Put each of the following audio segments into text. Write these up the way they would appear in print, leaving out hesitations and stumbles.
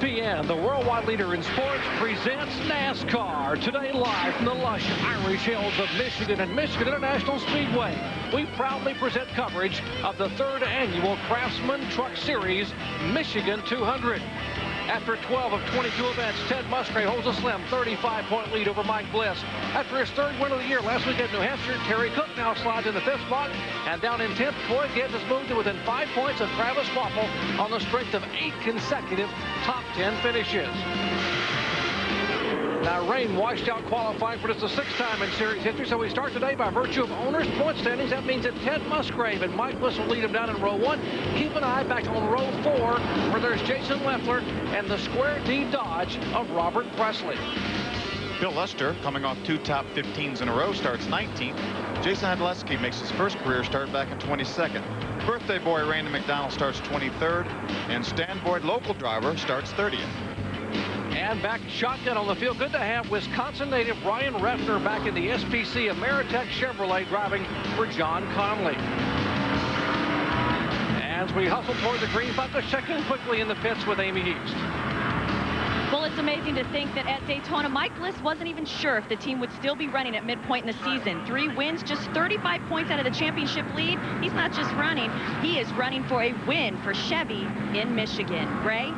ESPN, the worldwide leader in sports, presents NASCAR. Today live from the lush Irish hills of Michigan and Michigan International Speedway. We proudly present coverage of the 3rd annual Craftsman Truck Series Michigan 200. After 12 of 22 events, Ted Musgrave holds a slim 35-point lead over Mike Bliss. After his 3rd win of the year last week at New Hampshire, Terry Cook now slides in the 5th spot. And down in 10th, Troy Gibbs has moved to within 5 points of Travis Waffle on the strength of 8 consecutive top 10 finishes. Now, rain washed out qualifying for just the 6th time in series history, so we start today by virtue of owners' point standings. That means that Ted Musgrave and Mike Bliss will lead him down in row 1. Keep an eye back on row 4, where there's Jason Leffler and the Square D Dodge of Robert Presley. Bill Lester, coming off 2 top 15s in a row, starts 19th. Jason Hadleski makes his first career start back in 22nd. Birthday boy Randy McDonald starts 23rd, and Stan Boyd, local driver, starts 30th. And back shotgun on the field. Good to have Wisconsin native Ryan Reffner back in the SPC Ameritech Chevrolet driving for John Conley. As we hustle toward the green flag, let's check in quickly in the pits with Amy East. Well, it's amazing to think that at Daytona, Mike Bliss wasn't even sure if the team would still be running at midpoint in the season. 3 wins, just 35 points out of the championship lead. He's not just running, he is running for a win for Chevy in Michigan. Ray?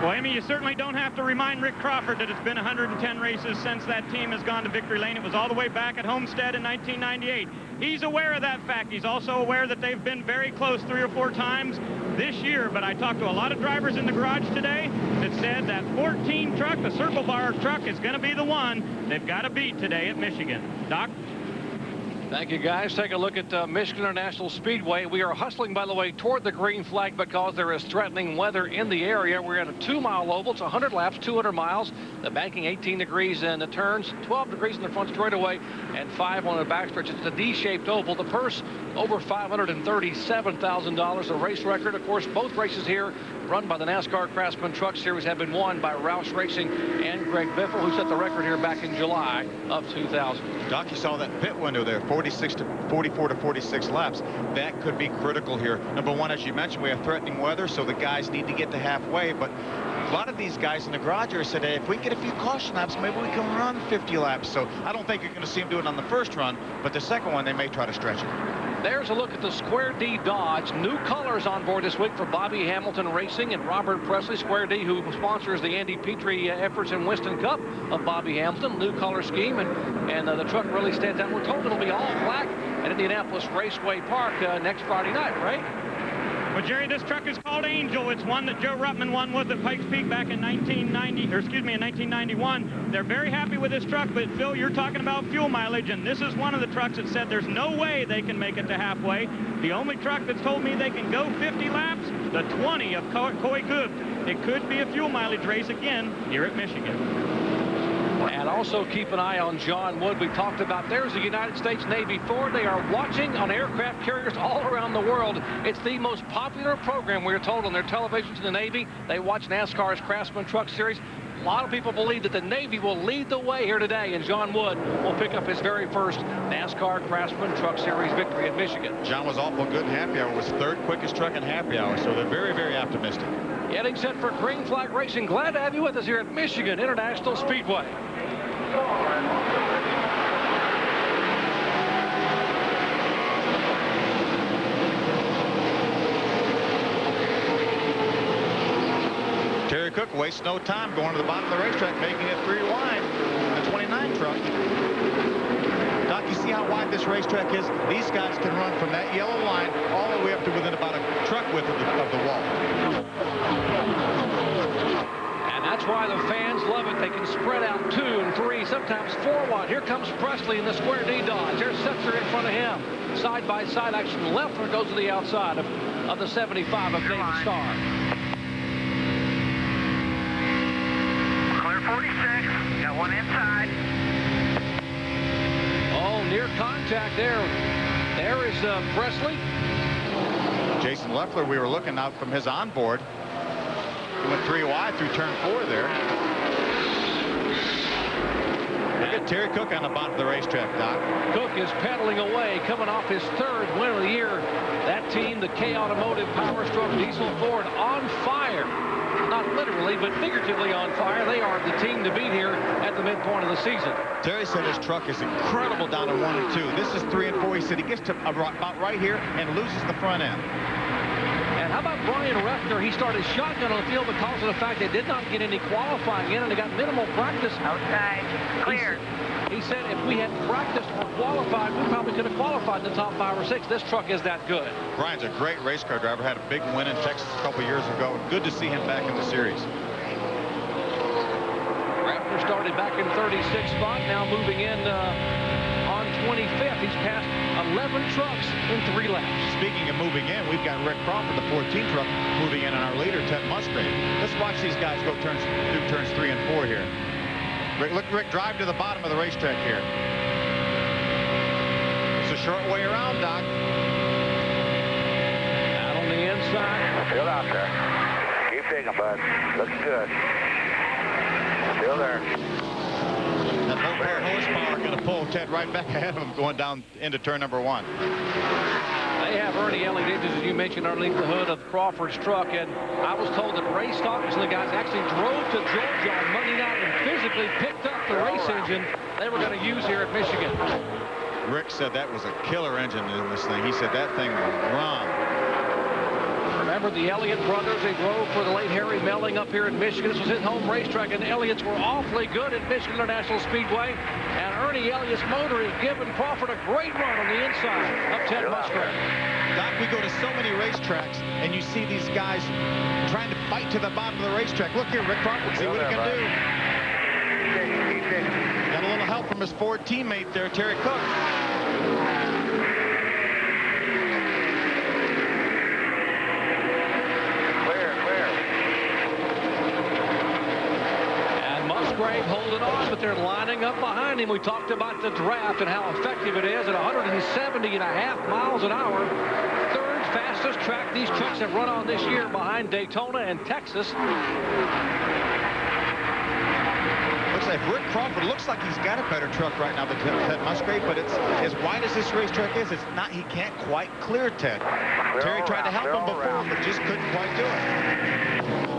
Well, Amy, you certainly don't have to remind Rick Crawford that it's been 110 races since that team has gone to victory lane. It was all the way back at Homestead in 1998. He's aware of that fact. He's also aware that they've been very close 3 or 4 times this year. But I talked to a lot of drivers in the garage today that said that 14 truck, the Circle Bar truck, is going to be the one they've got to beat today at Michigan. Doc? Thank you, guys. Take a look at Michigan International Speedway. We are hustling, by the way, toward the green flag because there is threatening weather in the area. We're at a 2-mile oval. It's 100 laps, 200 miles. The banking 18 degrees in the turns, 12 degrees in the front straightaway, and 5 on the backstretch. It's a D-shaped oval. The purse, over $537,000. The race record, of course, both races here run by the NASCAR Craftsman Truck Series have been won by Roush Racing and Greg Biffle, who set the record here back in July of 2000. Doc, you saw that pit window there, 44 to 46 laps. That could be critical here. Number one, as you mentioned, we have threatening weather, so the guys need to get to halfway. But a lot of these guys in the garage are said, hey, if we get a few caution laps, maybe we can run 50 laps. So I don't think you're going to see them do it on the first run, but the second one, they may try to stretch it. There's a look at the Square D Dodge. New colors on board this week for Bobby Hamilton Racing and Robert Presley. Square D, who sponsors the Andy Petrie efforts in Winston Cup of Bobby Hamilton. New color scheme, and the truck really stands out. We're told it'll be all black at Indianapolis Raceway Park next Friday night, right? Well, Jerry, this truck is called Angel. It's one that Joe Ruttman won with at Pikes Peak back in 1991. They're very happy with this truck, but Phil, you're talking about fuel mileage, and this is one of the trucks that said there's no way they can make it to halfway. The only truck that's told me they can go 50 laps, the 20 of Coy Good. It could be a fuel mileage race again here at Michigan. And also keep an eye on John Wood. We talked about there's the United States Navy Ford. They are watching on aircraft carriers all around the world. It's the most popular program, we're told, on their televisions in the Navy. They watch NASCAR's Craftsman Truck Series. A lot of people believe that the Navy will lead the way here today, and John Wood will pick up his very first NASCAR Craftsman Truck Series victory in Michigan. John was awful good in happy hour. It was 3rd quickest truck in happy hour, so they're very, very optimistic. Getting set for green flag racing. Glad to have you with us here at Michigan International Speedway. Terry Cook wastes no time going to the bottom of the racetrack, making it 3 wide. The 29 truck. Doc, you see how wide this racetrack is? These guys can run from that yellow line all the way up to within about a truck width of the wall. And that's why the fans love it. They can spread out 2 and 3, sometimes 4 wide. Here comes Presley in the Square D Dodge. There's Setzer in front of him. Side-by-side action. Leffler goes to the outside of the 75 of David Starr. Clear 46. Got one inside. Oh, near contact there. There is Presley. Jason Leffler, we were looking out from his onboard. He went 3 wide through turn 4 there. Look at Terry Cook on the bottom of the racetrack, Doc. Cook is pedaling away, coming off his 3rd win of the year. That team, the K Automotive Power Stroke Diesel Ford, on fire. not literally, but figuratively on fire. They are the team to beat here at the midpoint of the season. Terry said his truck is incredible down to 1 and 2. This is 3 and 4. He said he gets to about right here and loses the front end. And how about Brian Refner? He started shotgun on the field because of the fact they did not get any qualifying in, and they got minimal practice. Outside. Clear. He said if we had practiced or qualified, we probably could have qualified in the top 5 or 6. This truck is that good. Brian's a great race car driver. Had a big win in Texas a couple years ago. Good to see him back in the series. Refner started back in 36th spot, now moving in on 25th. He's passed 11 trucks in 3 laps. Speaking of moving in, we've got Rick Crawford, the 14 truck, moving in, and our leader, Ted Musgrave. Let's watch these guys go through turns 3 and 4 here. Look, Rick, drive to the bottom of the racetrack here. It's a short way around, Doc. Out on the inside. Still out there. Keep digging, bud. Looking good. Still there. That low horsepower going to pull Ted right back ahead of him going down into turn number 1. They have Ernie Elliott, as you mentioned, underneath the hood of Crawford's truck. And I was told that Ray Stockus and the guys actually drove to Georgia on Monday night and physically picked up the race engine they were going to use here at Michigan. Rick said that was a killer engine in this thing. He said that thing will run. Remember the Elliott brothers, they drove for the late Harry Melling up here in Michigan. This was his home racetrack, and the Elliott's were awfully good at Michigan International Speedway. And Ernie Elliott's motor has given Crawford a great run on the inside of Ted Musgrave. Doc, we go to so many racetracks, and you see these guys trying to fight to the bottom of the racetrack. Look here, Rick Crawford, see what he can do. Keep digging. Got a little help from his Ford teammate there, Terry Cook. Musgrave holding on, but they're lining up behind him. We talked about the draft and how effective it is at 170.5 miles an hour. Third fastest track these trucks have run on this year behind Daytona and Texas. Looks like Rick Crawford looks like he's got a better truck right now than Ted Musgrave, but it's as wide as this racetrack is, it's not, he can't quite clear Ted. Terry tried to help him before, but just couldn't quite do it.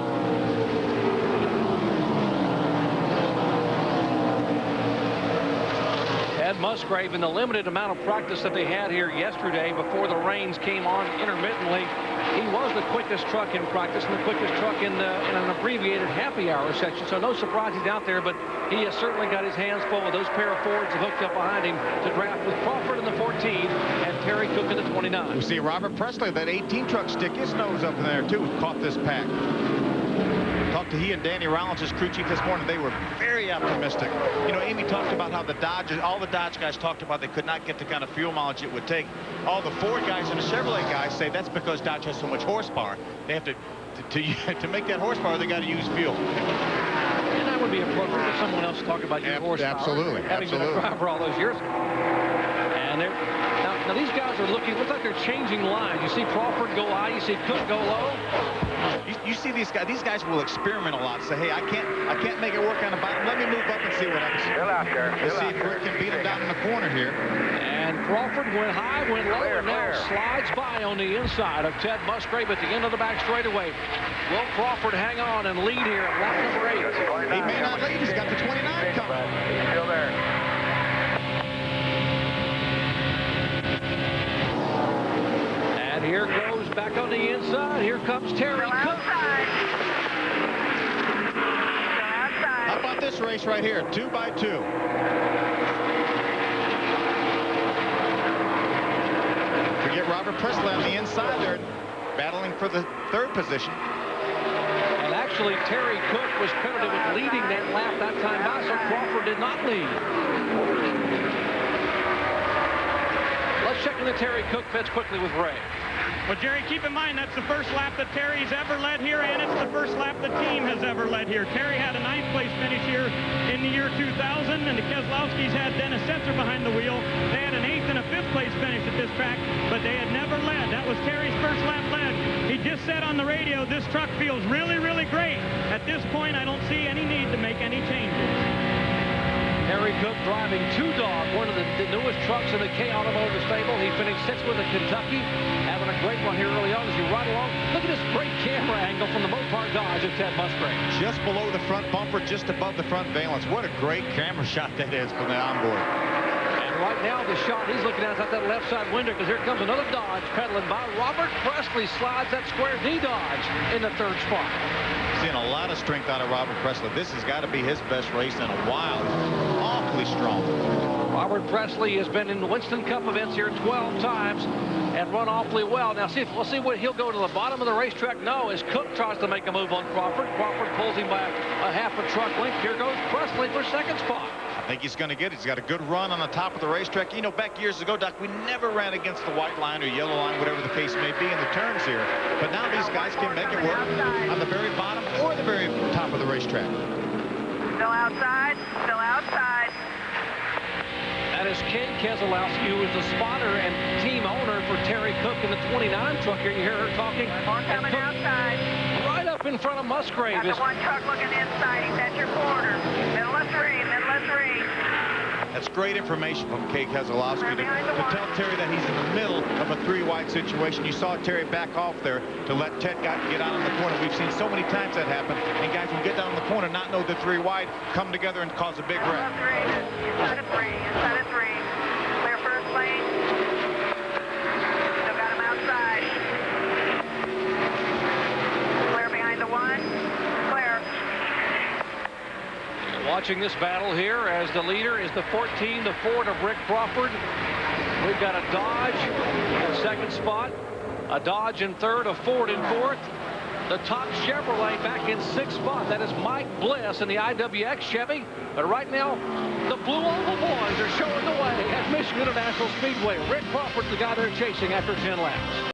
Ted Musgrave, in the limited amount of practice that they had here yesterday before the rains came on intermittently, he was the quickest truck in practice and the quickest truck in an abbreviated happy hour section. So no surprise he's out there, but he has certainly got his hands full with those pair of Fords hooked up behind him to draft with Crawford in the 14 and Terry Cook in the 29. We see Robert Presley, that 18 truck, stick his nose up in there too, caught this pack. Talked to he and Danny Rollins, his crew chief, this morning. They were very optimistic. You know, Amy talked about how the Dodge, all the Dodge guys talked about they could not get the kind of fuel mileage it would take. All the Ford guys and the Chevrolet guys say that's because Dodge has so much horsepower. They have to make that horsepower, they got to use fuel. And that would be appropriate for someone else to talk about your horsepower. Absolutely. Having been a driver all those years. And they're now these guys are looks like they're changing lines. You see Crawford go high, you see Cook go low. You see these guys will experiment a lot. Say, hey, I can't make it work on the bottom. Let me move up and see what happens. Still out there. Let's see if Rick can beat him down in the corner here. And Crawford went high, went low, and now slides by on the inside of Ted Musgrave at the end of the back straightaway. Will Crawford hang on and lead here at lap number 8? He may not lead. He's got the 29 coming. He's still there. And here goes back on the inside. Here comes Terry Cook. How about this race right here? 2 by 2. Forget Robert Presley on the inside there, battling for the 3rd position. And actually, Terry Cook was credited with leading that lap that time by, so Crawford did not lead. Let's check in the Terry Cook pits quickly with Ray. Well, Jerry, keep in mind that's the first lap that Terry's ever led here, and it's the first lap the team has ever led here. Terry had a 9th place finish here in the year 2000, and the Keselowskis had Dennis Setzer behind the wheel. They had an 8th and a 5th place finish at this track, but they had never led. That was Terry's first lap led. He just said on the radio, this truck feels really, really great. At this point, I don't see any need to make any changes. Terry Cook driving two-dog, one of the newest trucks in the K Automotive stable. He finished 6th with the Kentucky, having a great one here early on as you ride along. Look at this great camera angle from the Mopar Dodge of Ted Musgrave. Just below the front bumper, just above the front valence. What a great camera shot that is from the onboard. And right now, the shot he's looking at is out that left side window, because here comes another Dodge pedaling by. Robert Presley slides that Square D Dodge in the 3rd spot. Seeing a lot of strength out of Robert Presley. This has got to be his best race in a while. Awfully strong. Robert Presley has been in the Winston Cup events here 12 times and run awfully well. Now, we'll see what he'll go to the bottom of the racetrack. No, as Cook tries to make a move on Crawford. Crawford pulls him by a half a truck length. Here goes Presley for 2nd spot. I think he's going to get it. He's got a good run on the top of the racetrack. You know, back years ago, Doc, we never ran against the white line or yellow line, whatever the case may be in the turns here. But now these guys can make it work on the very bottom or the very top of the racetrack. Still outside. Still outside. That is Kay Keselowski, who is the spotter and team owner for Terry Cook in the 29 truck here. You hear her talking. One coming outside. Right up in front of Musgrave. Got the one truck looking inside. That's your corner. Middle of 3. Middle of 3. That's great information from Kay Keselowski to tell Terry that he's in the middle of a 3-wide situation. You saw Terry back off there to let Ted get out in the corner. We've seen so many times that happen, and guys will get down in the corner, not know the 3-wide, come together and cause a big wreck. Inside of 3. Inside of 3. Clear first lane. Still got him outside. Clear behind the 1. Clear. Watching this battle here as the leader is the 14, the Ford of Rick Crawford. We've got a Dodge in 2nd spot, a Dodge in 3rd, a Ford in 4th. The top Chevrolet back in 6th spot. That is Mike Bliss in the IWX Chevy. But right now, the Blue Oval Boys are showing the way at Michigan International Speedway. Rick Crawford's the guy they're chasing after 10 laps.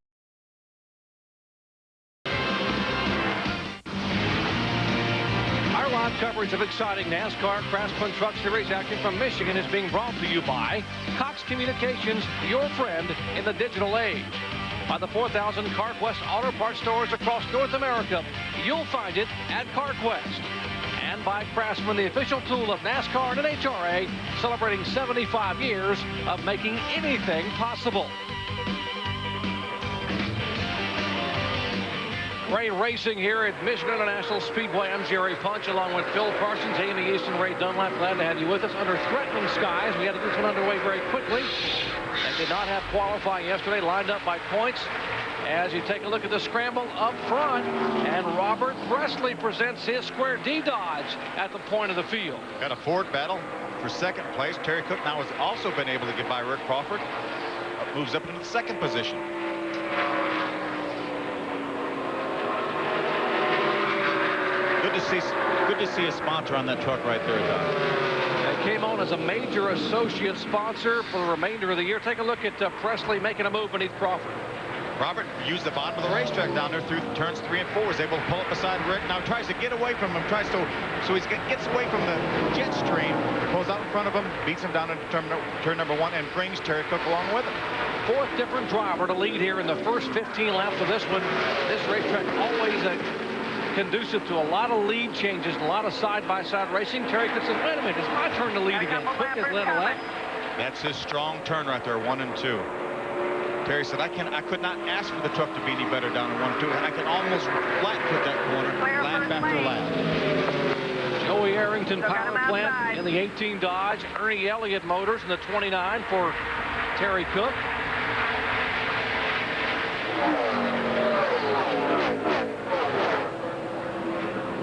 Live coverage of exciting NASCAR Craftsman Truck Series action from Michigan is being brought to you by Cox Communications, your friend in the digital age. By the 4,000 CarQuest Auto Parts stores across North America, you'll find it at CarQuest. And by Craftsman, the official tool of NASCAR and NHRA, celebrating 75 years of making anything possible. Great racing here at Michigan International Speedway. I'm Jerry Punch along with Phil Parsons, Amy Easton, Ray Dunlap. Glad to have you with us under threatening skies. We had to get this one underway very quickly. They did not have qualifying yesterday, lined up by points. As you take a look at the scramble up front, and Robert Presley presents his Square D Dodge at the point of the field. Got a Ford battle for 2nd place. Terry Cook now has also been able to get by Rick Crawford. Moves up into the 2nd position. Good to see a sponsor on that truck right there, Doc. They came on as a major associate sponsor for the remainder of the year. Take a look at Presley making a move beneath Crawford. Robert used the bottom of the racetrack down there through turns 3 and 4. Was able to pull up beside Rick. Now tries to get away from him. So he gets away from the jet stream. Pulls out in front of him. Beats him down into turn number 1 and brings Terry Cook along with him. 4th different driver to lead here in the first 15 laps of this one. This racetrack always conducive to a lot of lead changes, a lot of side-by-side racing. Terry Cook says, wait a minute, it's my turn to lead again. Cook has led a lap. That's his strong turn right there, 1 and 2. Terry said, I could not ask for the truck to be any better down in 1 and 2, and I can almost flat put that corner lap after lap. Joey Arrington power plant in the 18 Dodge. Ernie Elliott Motors in the 29 for Terry Cook.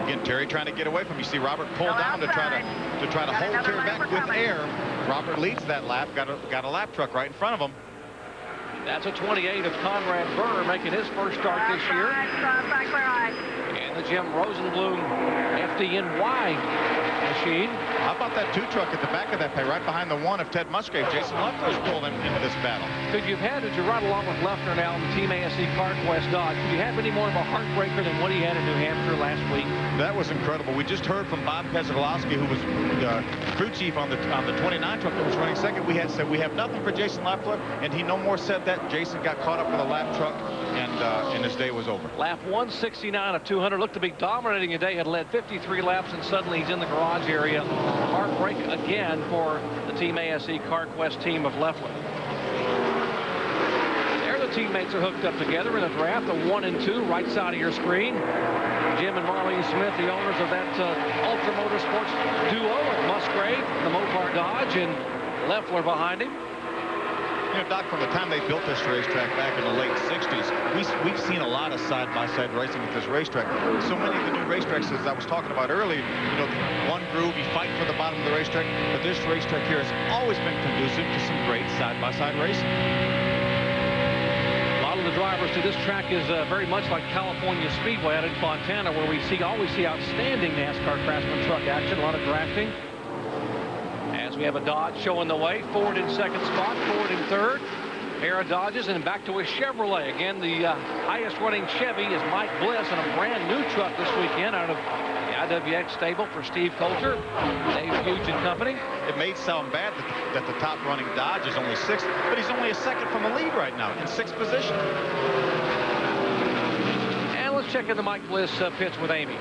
Again, Terry trying to get away from him. You see Robert pull down to try to hold Terry back with air. Robert leads that lap. Got a lap truck right in front of him. That's a 28 of Conrad Burr making his first start this year. And the Jim Rosenblum FDNY machine. How about that 2 truck at the back of that pay, right behind the 1 of Ted Musgrave? Jason Leffler's pulled him into this battle. Could you have had, as you ride along with Leffler now in Team ASC CarQuest Dodge, could you have any more of a heartbreaker than what he had in New Hampshire last week? That was incredible. We just heard from Bob Keselowski, who was the crew chief on the 29 truck that was running 2nd. We had said we have nothing for Jason Leffler, and he no more said that. Jason got caught up with a lap truck and his day was over. Lap 169 of 200. Looked to be dominating today. Had led 53 laps, and suddenly he's in the garage area. Heartbreak again for the Team ASE CarQuest team of Leffler. There the teammates are hooked up together in a draft, a 1 and 2, right side of your screen. Jim and Marlene Smith, the owners of that Ultra Motorsports duo at Musgrave, the Mopar Dodge, and Leffler behind him. You know, Doc, from the time they built this racetrack back in the late 60s, we've seen a lot of side-by-side racing at this racetrack. So many of the new racetracks, as I was talking about earlier, you know, one groove, you fight for the bottom of the racetrack, but this racetrack here has always been conducive to some great side-by-side racing. A lot of the drivers to this track is very much like California Speedway out in Fontana, where we always see outstanding NASCAR Craftsman truck action, a lot of drafting. As we have a Dodge showing the way, Ford in second spot, Ford in third. Pair of Dodges, and back to a Chevrolet. Again, the highest running Chevy is Mike Bliss in a brand new truck this weekend out of the IWX stable for Steve Coulter, Dave Hughes and company. It may sound bad that the top running Dodge is only 6th, but he's only a second from the lead right now in 6th position. And let's check in the Mike Bliss pits with Amy.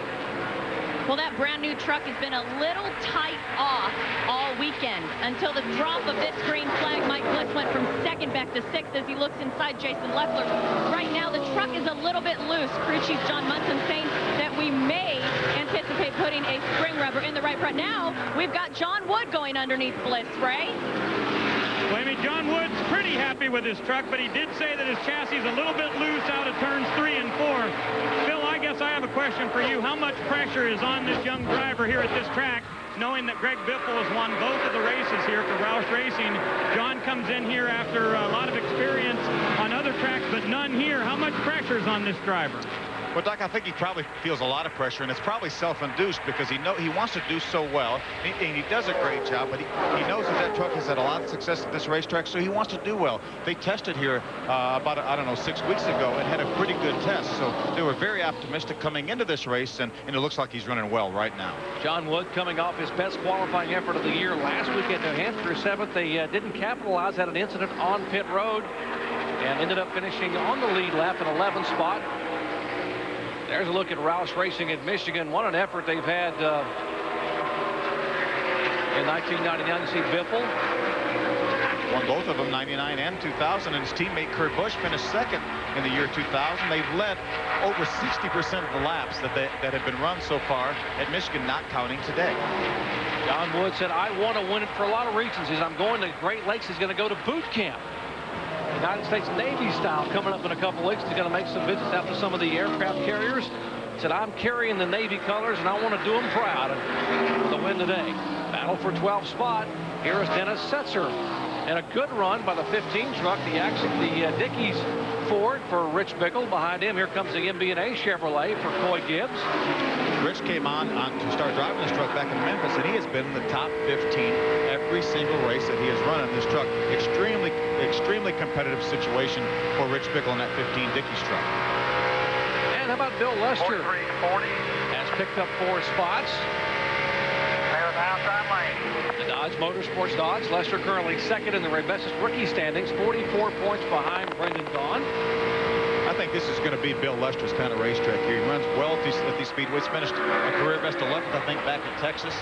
Well, that brand new truck has been a little tight off all weekend until the drop of this green flag. Mike Bliss went from 2nd back to 6th as he looks inside Jason Leffler. Right now, the truck is a little bit loose. Crew Chief John Munson saying that we may anticipate putting a spring rubber in the right front. Now, we've got John Wood going underneath Bliss, Ray. Well, I mean, John Wood's pretty happy with his truck, but he did say that his chassis is a little bit loose out of turns 3 and 4. Phil, I guess I have a question for you. How much pressure is on this young driver here at this track, knowing that Greg Biffle has won both of the races here for Roush Racing? John comes in here after a lot of experience on other tracks, but none here. How much pressure is on this driver? Well, Doc, I think he probably feels a lot of pressure, and it's probably self-induced because he wants to do so well, and he does a great job, but he knows that truck has had a lot of success at this racetrack, so he wants to do well. They tested here about, I don't know, 6 weeks ago and had a pretty good test, so they were very optimistic coming into this race, and it looks like he's running well right now. John Wood coming off his best qualifying effort of the year last week at New Hampshire 7th. They didn't capitalize, had an incident on pit road, and ended up finishing on the lead lap in 11th spot. There's a look at Roush Racing in Michigan. What an effort they've had in 1999. You see Biffle. Won both of them, 99 and 2000, and his teammate Kurt Busch finished 2nd in the year 2000. They've led over 60% of the laps that have been run so far at Michigan, not counting today. John Wood said, I want to win it for a lot of reasons. He said, I'm going to Great Lakes. He's going to go to boot camp. United States Navy style coming up in a couple weeks. He's going to make some visits out to some of the aircraft carriers. He said, I'm carrying the Navy colors, and I want to do them proud and the win today. Battle for 12th spot. Here is Dennis Setzer. And a good run by the 15 truck, the Dickies Ford for Rich Bickle. Behind him, here comes the MB&A Chevrolet for Coy Gibbs. Rich came on to start driving this truck back in Memphis, and he has been in the top 15 every single race that he has run in this truck. Extremely competitive situation for Rich Bickle in that 15 Dickies truck. And how about Bill Lester? 43-40. Has picked up 4 spots. There's outside lane. The Dodge Motorsports Dodge. Lester currently 2nd in the Rebessis rookie standings, 44 points behind Brendan Gaughan. I think this is going to be Bill Lester's kind of racetrack here. He runs well at these speedways. Finished a career best 11th, I think, back in Texas,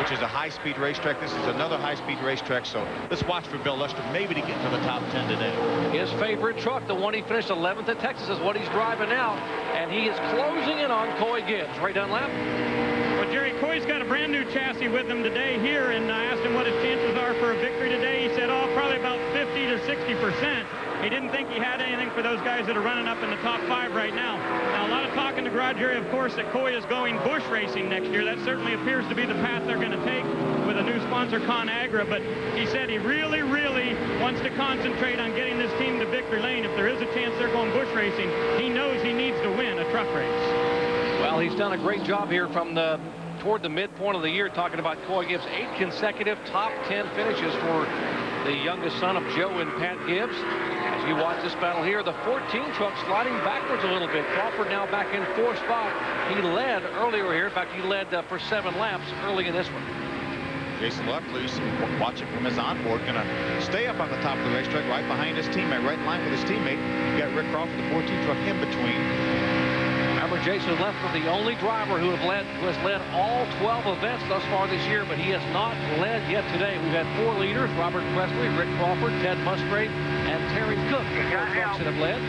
which is a high-speed racetrack. This is another high-speed racetrack, so let's watch for Bill Lester maybe to get to the top 10 today. His favorite truck, the one he finished 11th at Texas, is what he's driving now, and he is closing in on Coy Gibbs. Ray Dunlap? Well, Jerry, Coy's got a brand new chassis with him today here, and I asked him what his chances are for a victory today. He said, oh, probably about 50 to 60%. He didn't think he had anything for those guys that are running up in the top 5 right now. Now, a lot of talk in the garage area, of course, that Coy is going Busch racing next year. That certainly appears to be the path they're going to take with a new sponsor, ConAgra. But he said he really, really wants to concentrate on getting this team to victory lane. If there is a chance they're going Busch racing, he knows he needs to win a truck race. Well, he's done a great job here from toward the midpoint of the year, talking about Coy Gibbs. 8 consecutive top 10 finishes for the youngest son of Joe and Pat Gibbs. As you watch this battle here, the 14 truck sliding backwards a little bit. Crawford now back in 4th spot. He led earlier here. In fact, he led for 7 laps early in this one. Jason Leffler, you see watching from his onboard, going to stay up on the top of the racetrack right behind his teammate, right in line with his teammate. You got Rick Crawford, the 14 truck in between. Remember, Jason Leffler, the only driver who has led all 12 events thus far this year, but he has not led yet today. We've had 4 leaders: Robert Presley, Rick Crawford, Ted Musgrave, and Terry Cook, the 4 trucks that have led.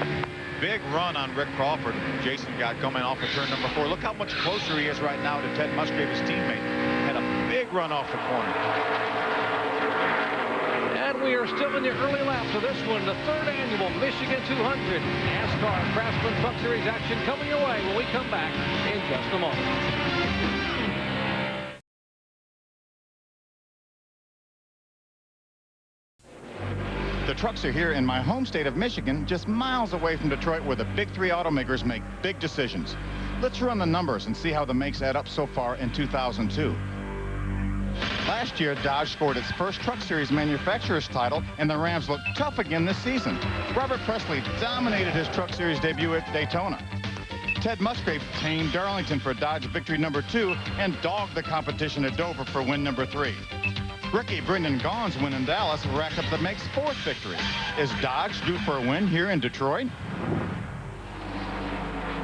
Big run on Rick Crawford. Jason got coming off of turn number 4. Look how much closer he is right now to Ted Musgrave, his teammate. Had a big run off the corner. And we are still in the early laps of this one, the 3rd annual Michigan 200 NASCAR Craftsman Truck Series action coming your way when we come back in just a moment. The trucks are here in my home state of Michigan, just miles away from Detroit, where the big 3 automakers make big decisions. Let's run the numbers and see how the makes add up so far in 2002. Last year, Dodge scored its first Truck Series manufacturer's title, and the Rams look tough again this season. Robert Presley dominated his Truck Series debut at Daytona. Ted Musgrave tamed Darlington for Dodge victory number 2 and dogged the competition at Dover for win number 3. Ricky Brendan Gaughan's win in Dallas racked up the Make's 4th victory. Is Dodge due for a win here in Detroit?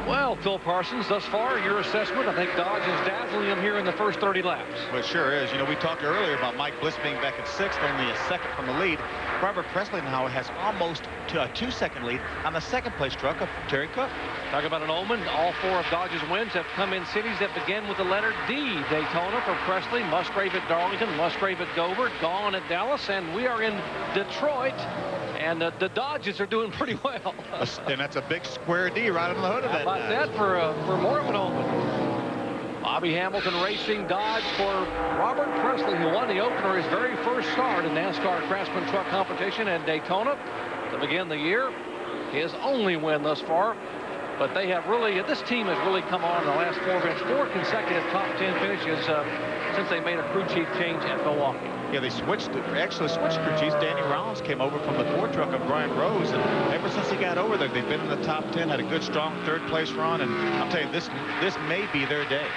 Well, Phil Parsons, thus far, your assessment, I think Dodge is dazzling him here in the first 30 laps. Well, it sure is. You know, we talked earlier about Mike Bliss being back at 6th, only a second from the lead. Robert Presley now has almost a 2-second lead on the 2nd place truck of Terry Cook. Talk about an omen. All 4 of Dodge's wins have come in cities that begin with the letter D. Daytona for Presley, Musgrave at Darlington, Musgrave at Dover, Gaughan at Dallas, and we are in Detroit. And the Dodges are doing pretty well. And that's a big square D right on the hood of that. How about that for more of an omen? Bobby Hamilton Racing Dodge for Robert Presley, who won the opener, his very first start in NASCAR Craftsman Truck Competition at Daytona to begin the year. His only win thus far. But they have really, this team has really come on in the last 4 events. 4 consecutive top 10 finishes since they made a crew chief change at Milwaukee. Yeah, they actually switched crew chiefs. Danny Rollins came over from the Ford truck of Brian Rose, and ever since he got over there, they've been in the top 10, had a good, strong 3rd place run, and I'm telling you, this may be their day.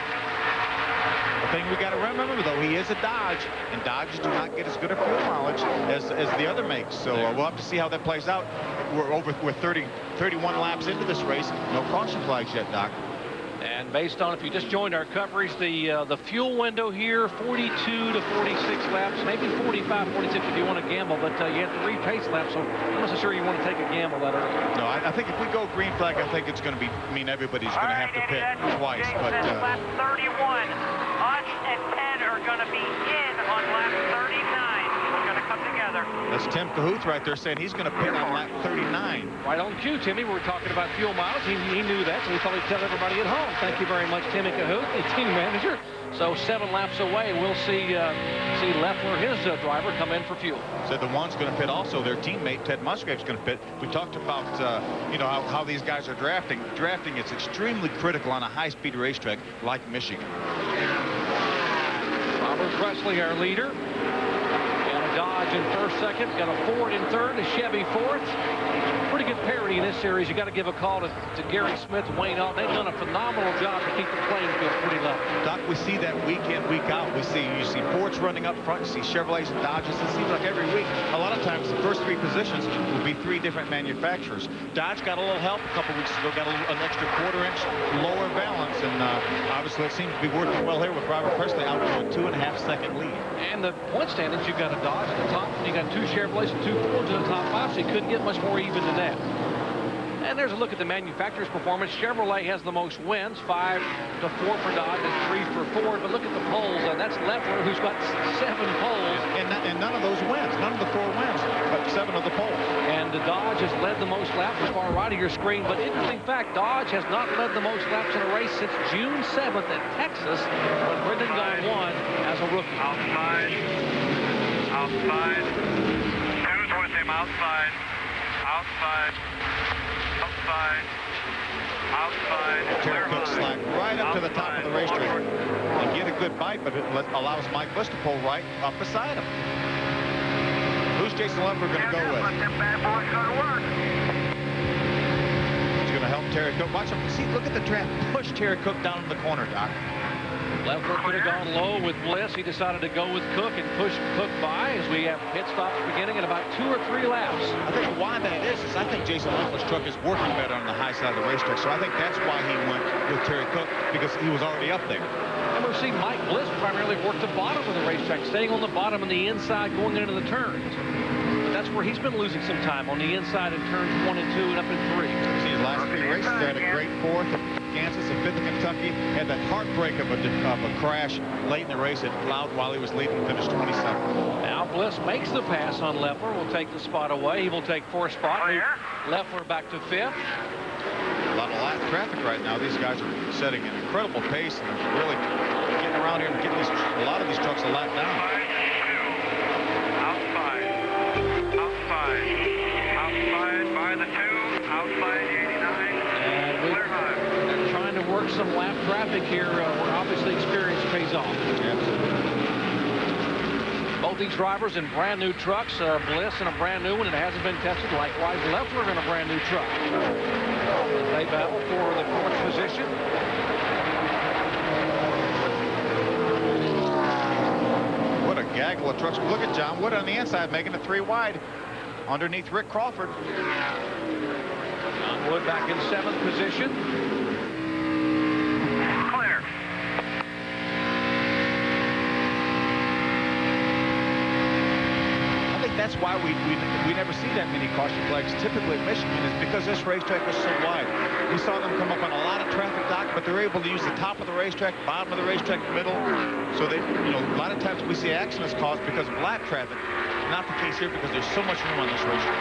The thing we got to remember, though, he is a Dodge, and Dodges do not get as good a fuel mileage as the other makes. So we'll have to see how that plays out. We're 31 laps into this race. No caution flags yet, Doc. And based on, if you just joined our coverage, the fuel window here, 42 to 46 laps, maybe 45, 46 if you want to gamble, but you have to repace laps, so I'm not so sure you want to take a gamble that early. No, I think if we go green flag, I think it's going to mean everybody's going to have to pit twice. But lap 31, us and Ted are going to be in on lap 39. We're going to come together. That's Tim Cahoot right there saying he's going to pit on lap 39. Right on cue, Timmy. We were talking about fuel miles. He knew that, so he thought he'd tell everybody at home. Thank you very much, Timmy Cahoot, the team manager. So 7 laps away, we'll see Leffler, his driver, come in for fuel. So the one's going to pit also. Their teammate, Ted Musgrave's going to pit. We talked about, you know, how these guys are drafting. Drafting is extremely critical on a high-speed racetrack like Michigan. Robert Presley, our leader. Dodge in first, second, got a Ford in third, a Chevy fourth. Pretty good parity in this series. You got to give a call to Gary Smith and Wayne Alt. They've done a phenomenal job to keep the playing field pretty level. Doc, we see that week in, week out. You see Fords running up front. You see Chevrolets and Dodges. It seems like every week, a lot of times, the first 3 positions will be 3 different manufacturers. Dodge got a little help a couple weeks ago, got an extra quarter-inch lower balance, and obviously it seems to be working well here with Robert Presley out to a 2.5-second lead. And the point standings, you've got a Dodge at the top, and you got 2 Chevrolets and 2 Fords in the top 5, so you couldn't get much more even than that. And there's a look at the manufacturer's performance. Chevrolet has the most wins, 5 to 4 for Dodge and 3 for Ford. But look at the poles, and that's Leffler, who's got 7 poles. And none of those wins, none of the 4 wins, but 7 of the poles. And the Dodge has led the most laps as far right of your screen. But interesting fact, Dodge has not led the most laps in a race since June 7th at Texas, when Brendan Gaughan won as a rookie. Outside. Outside. Who's with him? Outside. Outside. Outside. Outside. Terry Cook slack right up to the top of the racetrack. And get a good bite, but it allows Mike Bliss to pull right up beside him. Who's Jason Leffler going to go with? Let them bad boys go to work. He's going to help Terry Cook. Watch him. See, look at the trap. Push Terry Cook down in the corner, Doc. Leffler could have gone low with Bliss. He decided to go with Cook and push Cook by as we have pit stops beginning in about 2 or 3 laps. I think why that is I think Jason Leffler's truck is working better on the high side of the racetrack. So I think that's why he went with Terry Cook, because he was already up there. And we've seen Mike Bliss primarily work the bottom of the racetrack, staying on the bottom and the inside going into the turns. But that's where he's been losing some time, on the inside in turns 1 and 2 and up in 3. See his last 3 races, they had a great 4th at Kansas and 5th at Kentucky. Had that heartbreak of a crash late in the race. It allowed while he was leading, finished 27th. Now Bliss makes the pass on Leffler. Will take the spot away. He will take 4th spot. Move Leffler back to 5th. A lot of lap traffic right now. These guys are setting an incredible pace and really getting around here and getting a lot of these trucks a lap down. Outside by the 2, outside 89. And they're trying to work some lap traffic here where obviously experience pays off. Both these drivers in brand new trucks. Bliss in a brand new one, and it hasn't been tested. Likewise, Leffler in a brand new truck. They battle for the 4th position. What a gaggle of trucks. Look at John Wood on the inside making it 3 wide underneath Rick Crawford. John Wood back in 7th position. Clear. I think that's why we never see that many caution flags typically at Michigan, is because this racetrack is so wide. We saw them come up on a lot of traffic, Doc, but they're able to use the top of the racetrack, bottom of the racetrack, middle. So they, a lot of times we see accidents caused because of lap traffic. Not the case here because there's so much room on this racetrack.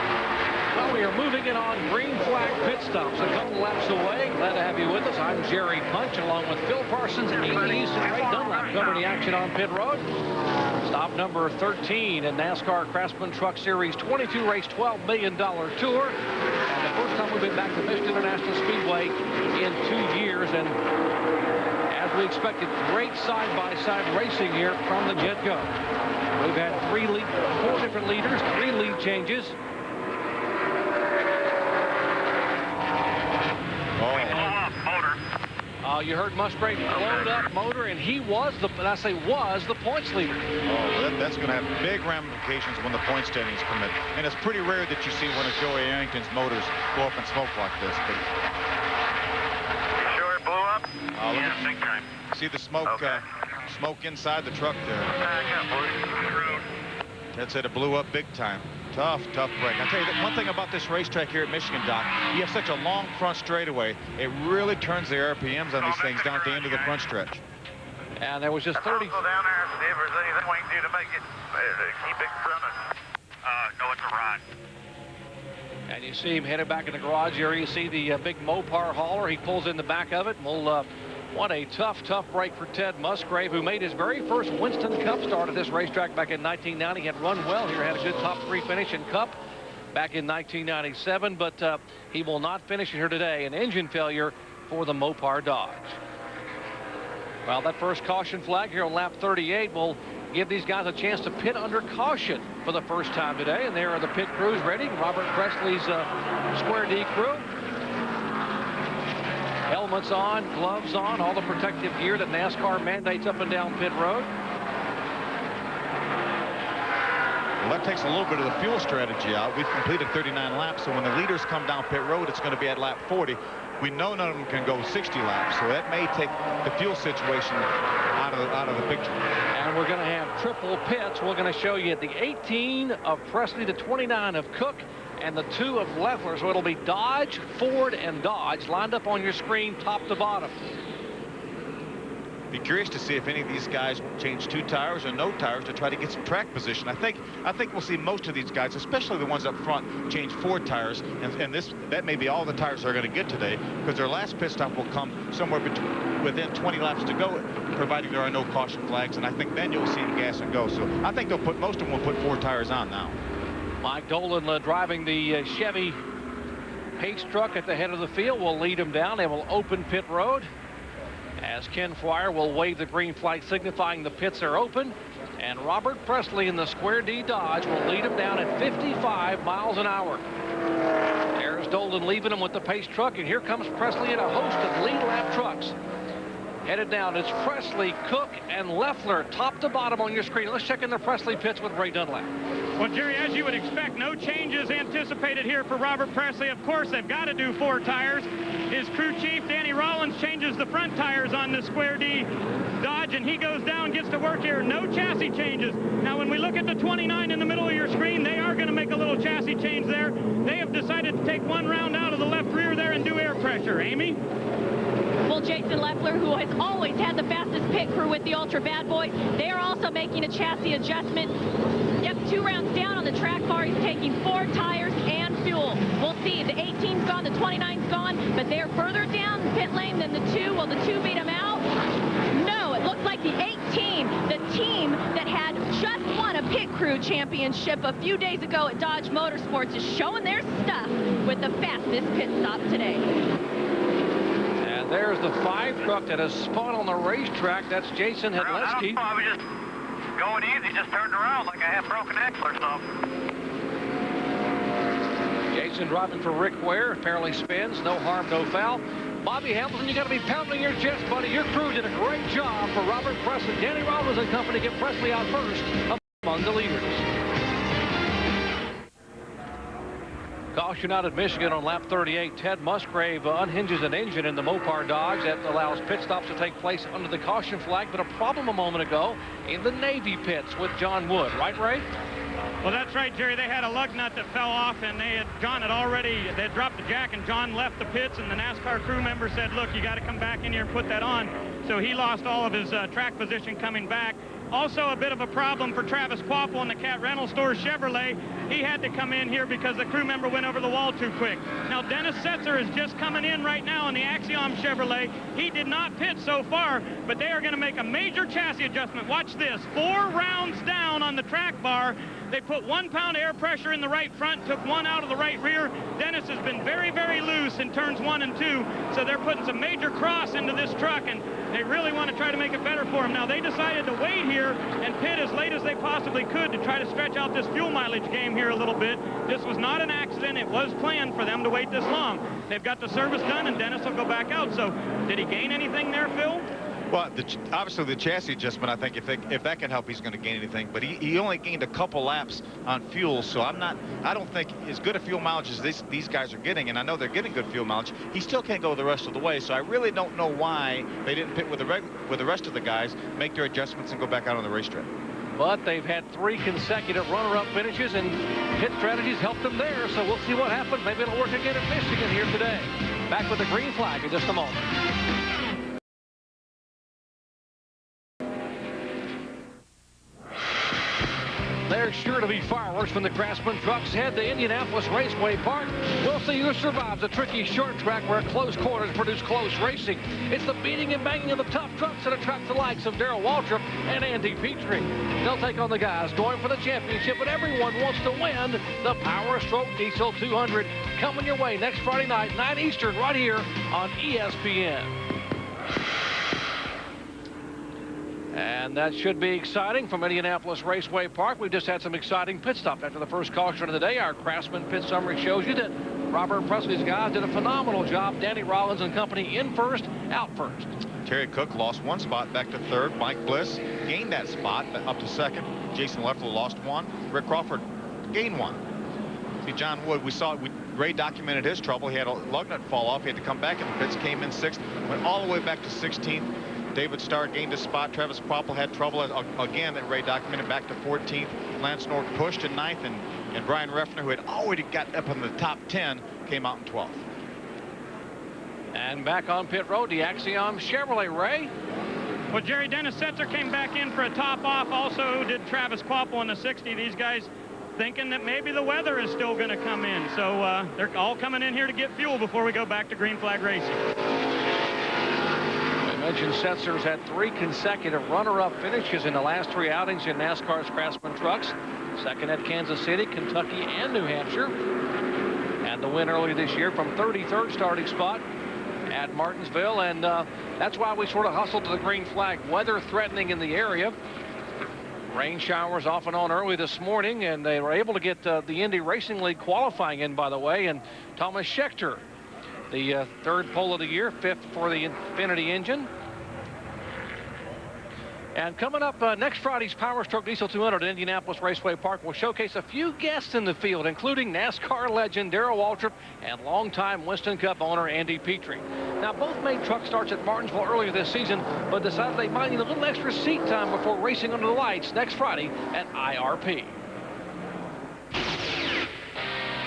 Well, we are moving it on green flag pit stops a couple laps away. Glad to have you with us. I'm Jerry Punch along with Phil Parsons, Amy East, and Ray Dunlap covering the action on pit road. Stop number 13 in NASCAR Craftsman Truck Series 22 race $12 million tour. And the first time we've been back to Michigan International Speedway in 2 years. And as we expected, great side-by-side racing here from the get-go. We've had 4 different leaders, 3 lead changes. You heard Musgrave load up motor, and he was the points leader. Oh, that's going to have big ramifications when the point standings come in. And it's pretty rare that you see one of Joey Arrington's motors go up in smoke like this. But Sure it blew up? Yeah, big time. see the smoke, smoke inside the truck there. That's it. It blew up big time. Tough break. I'll tell you, one thing about this racetrack here at Michigan, Doc, you have such a long front straightaway. It really turns the RPMs on these things down at the end of the front stretch. And there was just 30. I'll go down there and see if there's anything we can do to make it, keep it running. No, it's a run. And you see him headed back in the garage here. You see the big Mopar hauler. He pulls in the back of it. We'll, what a tough break for Ted Musgrave, who made his very first Winston Cup start at this racetrack back in 1990. He had run well here, had a good top 3 finish in Cup back in 1997, but he will not finish here today. An engine failure for the Mopar Dodge. Well, that first caution flag here on lap 38 will give these guys a chance to pit under caution for the first time today. And there are the pit crews ready. Robert Presley's Square D crew. Helmets on, gloves on, all the protective gear that NASCAR mandates up and down pit road. Well, that takes a little bit of the fuel strategy out. We've completed 39 laps, so when the leaders come down pit road, it's going to be at lap 40. We know none of them can go 60 laps, so that may take the fuel situation out of the picture. And we're going to have triple pits. We're going to show you the 18 of Presley, the 29 of Cook, and the 2 of Leffler. So it'll be Dodge, Ford, and Dodge lined up on your screen top to bottom. Be curious to see if any of these guys change 2 tires or no tires to try to get some track position. I think we'll see most of these guys, especially the ones up front, change 4 tires, and that may be all the tires they're going to get today, because their last pit stop will come somewhere within 20 laps to go, providing there are no caution flags, and I think then you'll see them gas and go. So I think most of them will put 4 tires on now. Mike Dolan driving the Chevy Pace truck at the head of the field will lead them down. They will open pit road as Ken Fryer will wave the green flag signifying the pits are open. And Robert Presley in the Square D Dodge will lead them down at 55 miles an hour. There's Dolan leaving them with the Pace truck, and here comes Presley in a host of lead lap trucks. Headed down, it's Presley, Cook, and Leffler, top to bottom on your screen. Let's check in the Presley pits with Ray Dunlap. Well, Jerry, as you would expect, no changes anticipated here for Robert Presley. Of course, they've got to do 4 tires. His crew chief, Danny Rollins, changes the front tires on the Square D Dodge, and he goes down, gets to work here. No chassis changes. Now, when we look at the 29 in the middle of your screen, they are going to make a little chassis change there. They have decided to take 1 round out of the left rear there and do air pressure. Amy? Well, Jason Leffler, who has always had the fastest pit crew with the Ultra Bad Boy, they are also making a chassis adjustment. Yep, 2 rounds down on the track bar. He's taking 4 tires and fuel. We'll see. The 18's gone, the 29's gone, but they're further down the pit lane than the 2. Will the 2 beat him out? No, it looks like the 18, the team that had just won a pit crew championship a few days ago at Dodge Motorsports, is showing their stuff with the fastest pit stop today. And there's the 5 truck that has spun on the racetrack. That's Jason Hedleski. I was just going easy, just turned around like I had broken axle or something. Jason driving for Rick Ware. Apparently spins. No harm, no foul. Bobby Hamilton, you got to be pounding your chest, buddy. Your crew did a great job for Robert Presley. Danny Rollins and company get Presley out first among the leaders. Caution out at Michigan on lap 38. Ted Musgrave unhinges an engine in the Mopar Dodge. That allows pit stops to take place under the caution flag. But a problem a moment ago in the Navy pits with John Wood. Right, Ray? Well, that's right, Jerry. They had a lug nut that fell off, and John had already, they had dropped the jack, and John left the pits, and the NASCAR crew member said, look, you got to come back in here and put that on. So he lost all of his track position coming back. Also a bit of a problem for Travis Quapple in the Cat Rental Store Chevrolet. He had to come in here because the crew member went over the wall too quick. Now, Dennis Setzer is just coming in right now in the Axiom Chevrolet. He did not pit so far, but they are going to make a major chassis adjustment. Watch this. 4 rounds down on the track bar. They put 1 pound air pressure in the right front, took 1 out of the right rear. Dennis has been very, very loose in turns 1 and 2, so they're putting some major cross into this truck, and they really want to try to make it better for him. Now, they decided to wait here and pit as late as they possibly could to try to stretch out this fuel mileage game here a little bit. This was not an accident. It was planned for them to wait this long. They've got the service done, and Dennis will go back out. So did he gain anything there, Phil? Well, obviously the chassis adjustment, I think if that can help, he's going to gain anything. But he only gained a couple laps on fuel, so I don't think as good a fuel mileage as these guys are getting, and I know they're getting good fuel mileage, he still can't go the rest of the way. So I really don't know why they didn't pit with the rest of the guys, make their adjustments, and go back out on the racetrack. But they've had 3 consecutive runner-up finishes, and pit strategies helped them there. So we'll see what happens. Maybe it'll work again at Michigan here today. Back with the green flag in just a moment. There's sure to be fireworks when the Craftsman trucks head to Indianapolis Raceway Park. We'll see who survives a tricky short track where close quarters produce close racing. It's the beating and banging of the tough trucks that attract the likes of Darrell Waltrip and Andy Petrie. They'll take on the guys going for the championship, but everyone wants to win the Power Stroke Diesel 200. Coming your way next Friday night, 9 Eastern, right here on ESPN. And that should be exciting from Indianapolis Raceway Park. We've just had some exciting pit stops after the first caution of the day. Our Craftsman pit summary shows you that Robert Presley's guys did a phenomenal job. Danny Rollins and company in first, out first. Terry Cook lost 1 spot back to 3rd. Mike Bliss gained that spot up to 2nd. Jason Leffler lost 1. Rick Crawford gained 1. See, John Wood, Ray documented his trouble. He had a lug nut fall off. He had to come back in the pits, came in 6th, went all the way back to 16th. David Starr gained a spot. Travis Quapple had trouble again that Ray documented, back to 14th. Lance North pushed in 9th, and Brian Reffner, who had already got up in the top 10, came out in 12th. And back on pit road, the Axiom Chevrolet. Ray? Well, Jerry, Dennis Setzer came back in for a top off. Also did Travis Quapple in the 60. These guys thinking that maybe the weather is still going to come in. So they're all coming in here to get fuel before we go back to green flag racing. Mentioned Setzer's had 3 consecutive runner-up finishes in the last 3 outings in NASCAR's Craftsman trucks. 2nd at Kansas City, Kentucky, and New Hampshire. And the win early this year from 33rd starting spot at Martinsville. And that's why we sort of hustled to the green flag. Weather threatening in the area. Rain showers off and on early this morning, and they were able to get the Indy Racing League qualifying in, by the way. And Thomas Schechter, the 3rd pole of the year, 5th for the Infiniti engine. And coming up next Friday's Power Stroke Diesel 200 at Indianapolis Raceway Park will showcase a few guests in the field, including NASCAR legend Darrell Waltrip and longtime Winston Cup owner Andy Petrie. Now, both made truck starts at Martinsville earlier this season, but decided they might need a little extra seat time before racing under the lights next Friday at IRP.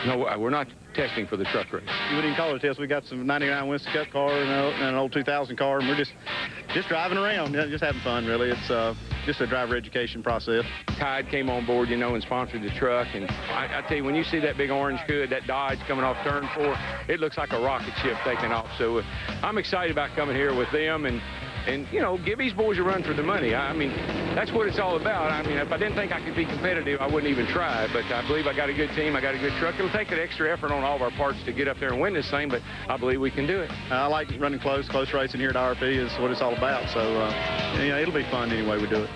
No, we're not testing for the truck race. You wouldn't even call it a test. We got some 99 Winston Cup car and an old 2000 car, and we're just driving around, just having fun, really. It's just a driver education process. Tide came on board, and sponsored the truck. And I tell you, when you see that big orange hood, that Dodge coming off turn 4, it looks like a rocket ship taking off. So I'm excited about coming here with them and give these boys a run for the money. I mean, that's what it's all about. I mean, if I didn't think I could be competitive, I wouldn't even try. But I believe I got a good team. I got a good truck. It'll take an extra effort on all of our parts to get up there and win this thing, but I believe we can do it. I like running close racing here at IRP is what it's all about. So, it'll be fun any way we do it.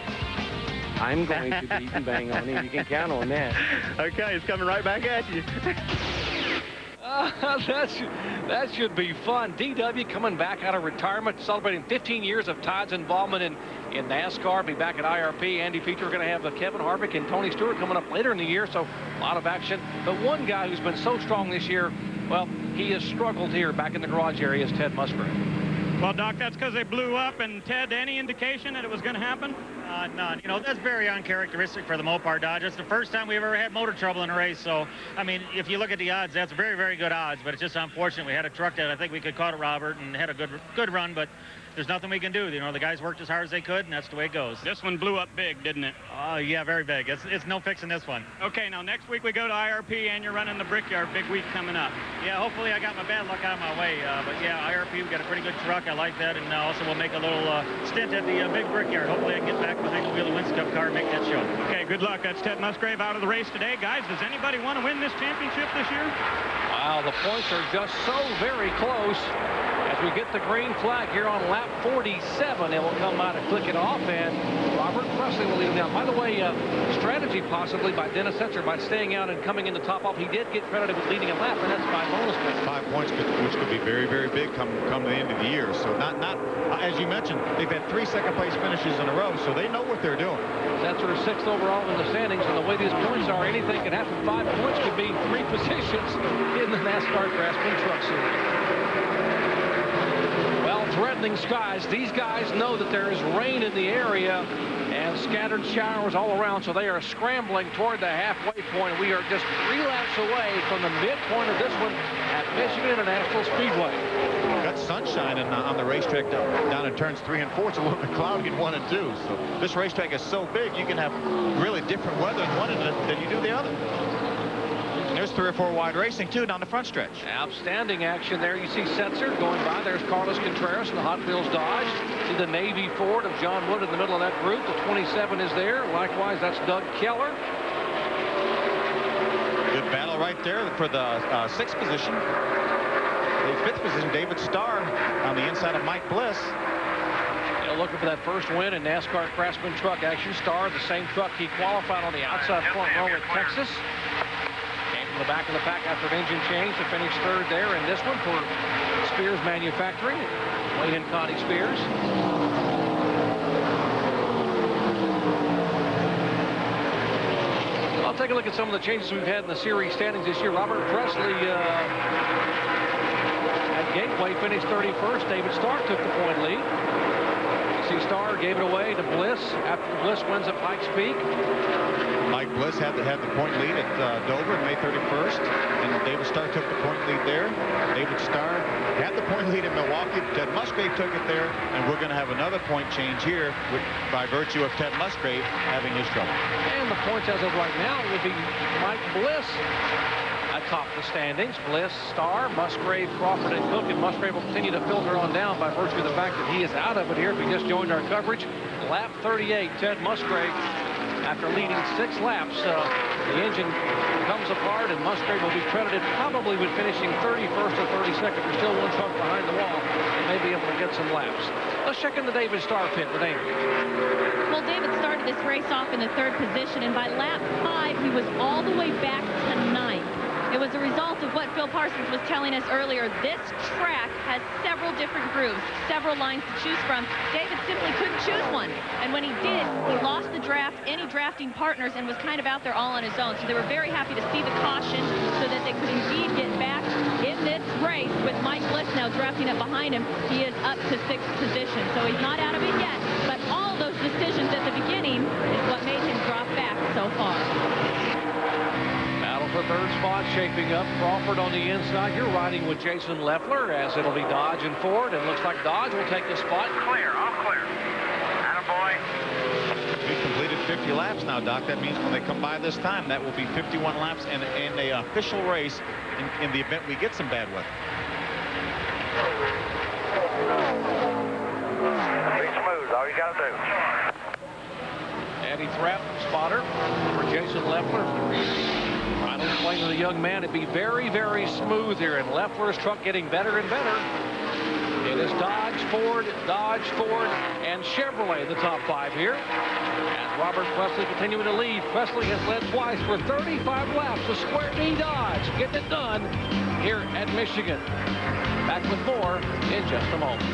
I'm going to beat and bang on him. You can count on that. Okay, it's coming right back at you. That should be fun. DW coming back out of retirement, celebrating 15 years of Tide's involvement in NASCAR. Be back at IRP. Andy Petrie, we're going to have Kevin Harvick and Tony Stewart coming up later in the year, so a lot of action. But one guy who's been so strong this year, well, he has struggled here back in the garage area, is Ted Musgrave. Well, Doc, that's because they blew up. And Ted, any indication that it was going to happen? None. That's very uncharacteristic for the Mopar Dodge. It's the first time we've ever had motor trouble in a race. So, I mean, if you look at the odds, that's very, very good odds. But it's just unfortunate. We had a truck that I think we could caught it, Robert, and had a good run. But there's nothing we can do. The guys worked as hard as they could, and that's the way it goes. This one blew up big, didn't it? Oh, yeah, very big. It's no fixing this one. Okay, now next week we go to IRP, and you're running the Brickyard. Big week coming up. Yeah, hopefully I got my bad luck out of my way. But yeah, IRP, we got a pretty good truck. I like that. And also we'll make a little stint at the big Brickyard. Hopefully I can get back with the wheel of Winston Cup car and make that show. Okay, good luck. That's Ted Musgrave out of the race today. Guys, does anybody want to win this championship this year? Wow, the points are just so very close. As we get the green flag here on lap 47, it will come out and click it off, and Robert Presley will lead him down. By the way, strategy possibly by Dennis Setzer by staying out and coming in the top off. He did get credited with leading a lap, and that's 5 bonus points. 5 points, which could be very, very big come the end of the year. So not as you mentioned, they've had 3 second-place finishes in a row, so they know what they're doing. Setzer is 6th overall in the standings, and the way these points are, anything can happen. 5 points could be 3 positions in the NASCAR Craftsman Truck Series. Well, threatening skies. These guys know that there is rain in the area and scattered showers all around, so they are scrambling toward the halfway point. We are just 3 laps away from the midpoint of this one at Michigan International Speedway. Got sunshine on the racetrack down in turns 3 and 4. It's a little bit cloudy in 1 and 2. So this racetrack is so big, you can have really different weather in one than you do the other. There's 3 or 4 wide racing, too, down the front stretch. Outstanding action there. You see Setzer going by. There's Carlos Contreras in the Hot Wheels Dodge. See the Navy Ford of John Wood in the middle of that group. The 27 is there. Likewise, that's Doug Keller. Good battle right there for the 6th position. The 5th position, David Starr on the inside of Mike Bliss. Looking for that first win in NASCAR Craftsman Truck Action. Starr, the same truck he qualified on the outside front row at Texas. In the back of the pack after an engine change to finish 3rd there in this one for Spears Manufacturing. Wayne and Connie Spears. I'll take a look at some of the changes we've had in the series standings this year. Robert Presley at Gateway finished 31st. David Starr took the point lead. You see Starr gave it away to Bliss after Bliss wins at Pikes Peak. Mike Bliss had the point lead at Dover May 31st, and David Starr took the point lead there. David Starr had the point lead in Milwaukee. Ted Musgrave took it there, and we're going to have another point change here by virtue of Ted Musgrave having his trouble. And the points as of right now will be Mike Bliss atop the standings. Bliss, Starr, Musgrave, Crawford, and Cook, and Musgrave will continue to filter on down by virtue of the fact that he is out of it here. If he just joined our coverage, lap 38, Ted Musgrave. After leading 6 laps, the engine comes apart, and Musgrave will be credited probably with finishing 31st or 32nd. There's still 1 truck behind the wall and may be able to get some laps. Let's check in the David Starr pit with Amy. Well, David started this race off in the 3rd position, and by lap 5, he was all the way back to 9th. It was a result of what Phil Parsons was telling us earlier. This track has several different grooves, several lines to choose from. David simply couldn't choose one. And when he did, he lost the draft, any drafting partners, and was kind of out there all on his own. So they were very happy to see the caution so that they could indeed get back in this race with Mike Bliss now drafting up behind him. He is up to 6th position. So he's not out of it yet, but all those decisions at the beginning is what made him drop back so far. Battle for third spot shaping up. Crawford on the inside. You're riding with Jason Leffler, as it'll be Dodge and Ford. And looks like Dodge will take the spot. Clear, all clear. Attaboy. We've completed 50 laps now, Doc. That means when they come by this time, that will be 51 laps in an official race in the event we get some bad weather. Be smooth, all you got to do. Eddie Thrapp, spotter for Jason Leffler. Trying to explain to the young man it'd be very, very smooth here, and Leffler's truck getting better and better. It is Dodge, Ford, and Chevrolet in the top 5 here. As Robert Presley continuing to lead. Presley has led twice for 35 laps with Square D Dodge, getting it done here at Michigan. Back with more in just a moment.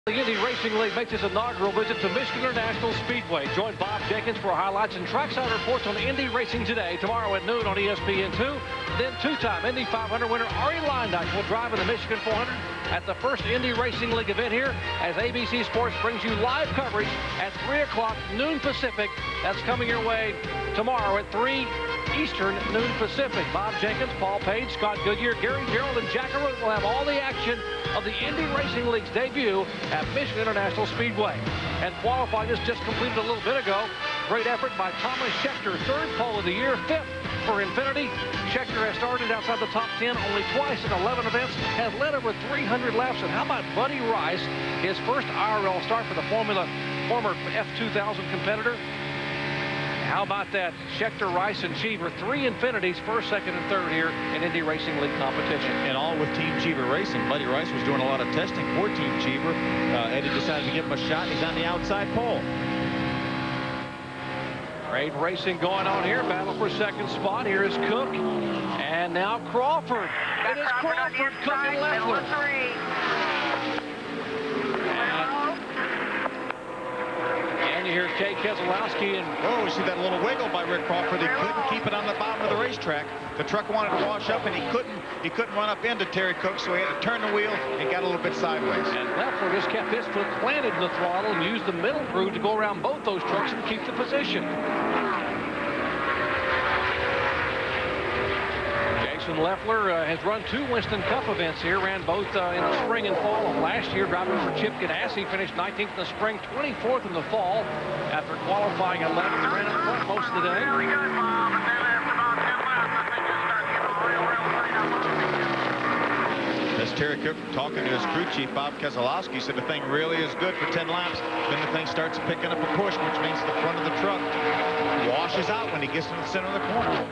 The Indy Racing League makes its inaugural visit to Michigan International Speedway. Join Bob Jenkins for highlights and trackside reports on Indy Racing today, tomorrow at noon on ESPN2. Then two-time Indy 500 winner Arie Luyendyk will drive in the Michigan 400 at the first Indy Racing League event here, as ABC Sports brings you live coverage at 3 o'clock, noon Pacific. That's coming your way tomorrow at 3 Eastern, noon Pacific. Bob Jenkins, Paul Page, Scott Goodyear, Gary Gerald, and Jack Arute will have all the action of the Indy Racing League's debut at Michigan International Speedway. And qualifying is just completed a little bit ago. Great effort by Thomas Scheckter, 3rd pole of the year, 5th for Infiniti. Scheckter has started outside the top 10 only twice in 11 events, has led over 300 laps. And how about Buddy Rice, his first IRL start for the former F2000 competitor? How about that? Scheckter, Rice, and Cheever, 3 Infinitis, 1st, 2nd, and 3rd here in Indy Racing League competition. And all with Team Cheever Racing. Buddy Rice was doing a lot of testing for Team Cheever. Eddie decided to give him a shot. He's on the outside pole. Great racing going on here. Battle for 2nd spot. Here is Cook. And now Crawford. It is Crawford, Cook, and Leffler. And you hear Kay Keselowski and... Oh, see that little wiggle by Rick Crawford. He couldn't keep it on the bottom of the racetrack. The truck wanted to wash up, and he couldn't run up into Terry Cook, so he had to turn the wheel and got a little bit sideways. And Leffler just kept his foot planted in the throttle and used the middle groove to go around both those trucks and keep the position. Jason Leffler has run 2 Winston Cup events here, ran both in the spring and fall of last year, driving for Chip Ganassi, finished 19th in the spring, 24th in the fall. After qualifying 11th, ran up front most of the day. As Terry Cook talking to his crew chief, Bob Keselowski, said the thing really is good for 10 laps. Then the thing starts picking up a push, which means the front of the truck washes out when he gets to the center of the corner.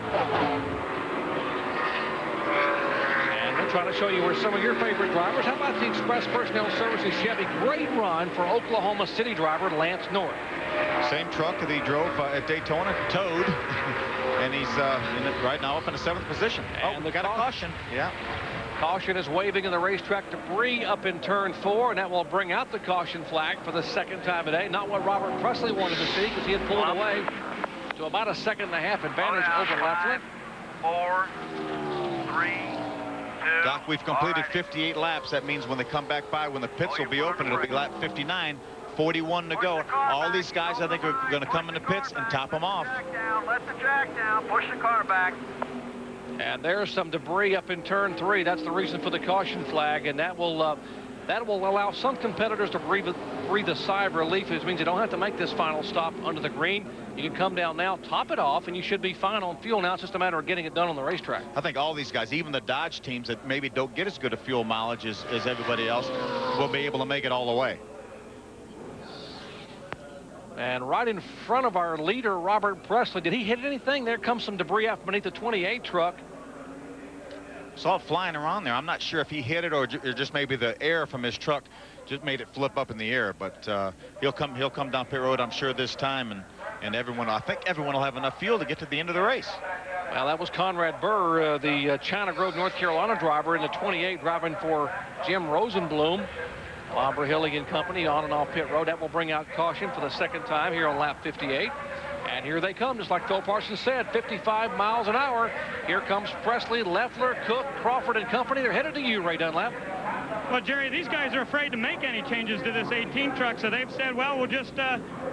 Trying to show you where some of your favorite drivers. How about the Express Personnel Services Chevy? Great run for Oklahoma City driver Lance North. Same truck that he drove at Daytona, towed, and he's right now up in the 7th position. And we got a caution. Yeah. Caution is waving in the racetrack debris up in turn 4, and that will bring out the caution flag for the 2nd time today. Not what Robert Presley wanted to see, because he had pulled away to about a 1.5 second advantage over Leffler. 4, 3. Doc, we've completed 58 laps. That means when they come back by, when the pits will be open, it'll be lap 59, 41 to go. All these guys, I think, are going to come in the pits and top them off. Let the track down, push the car back. And there's some debris up in turn 3. That's the reason for the caution flag, and that will allow some competitors to breathe a sigh of relief. It means you don't have to make this final stop under the green. You can come down now, top it off, and you should be fine on fuel. Now it's just a matter of getting it done on the racetrack. I think all these guys, even the Dodge teams that maybe don't get as good a fuel mileage as everybody else, will be able to make it all the way. And right in front of our leader, Robert Presley. Did he hit anything? There comes some debris out beneath the 28 truck. saw it flying around there. I'm not sure if he hit it or just maybe the air from his truck just made it flip up in the air. But he'll come down pit road, I'm sure, this time, and everyone, I think everyone will have enough fuel to get to the end of the race. Well, that was Conrad Burr, the China Grove, North Carolina driver in the 28, driving for Jim Rosenblum. Aubrey Hillig and company on and off pit road. That will bring out caution for the second time here on lap 58. And here they come, just like Phil Parsons said, 55 miles an hour. Here comes Presley, Leffler, Cook, Crawford and company. They're headed to you, Ray Dunlap. Well, Jerry, these guys are afraid to make any changes to this 18 truck, so they've said, well, we'll just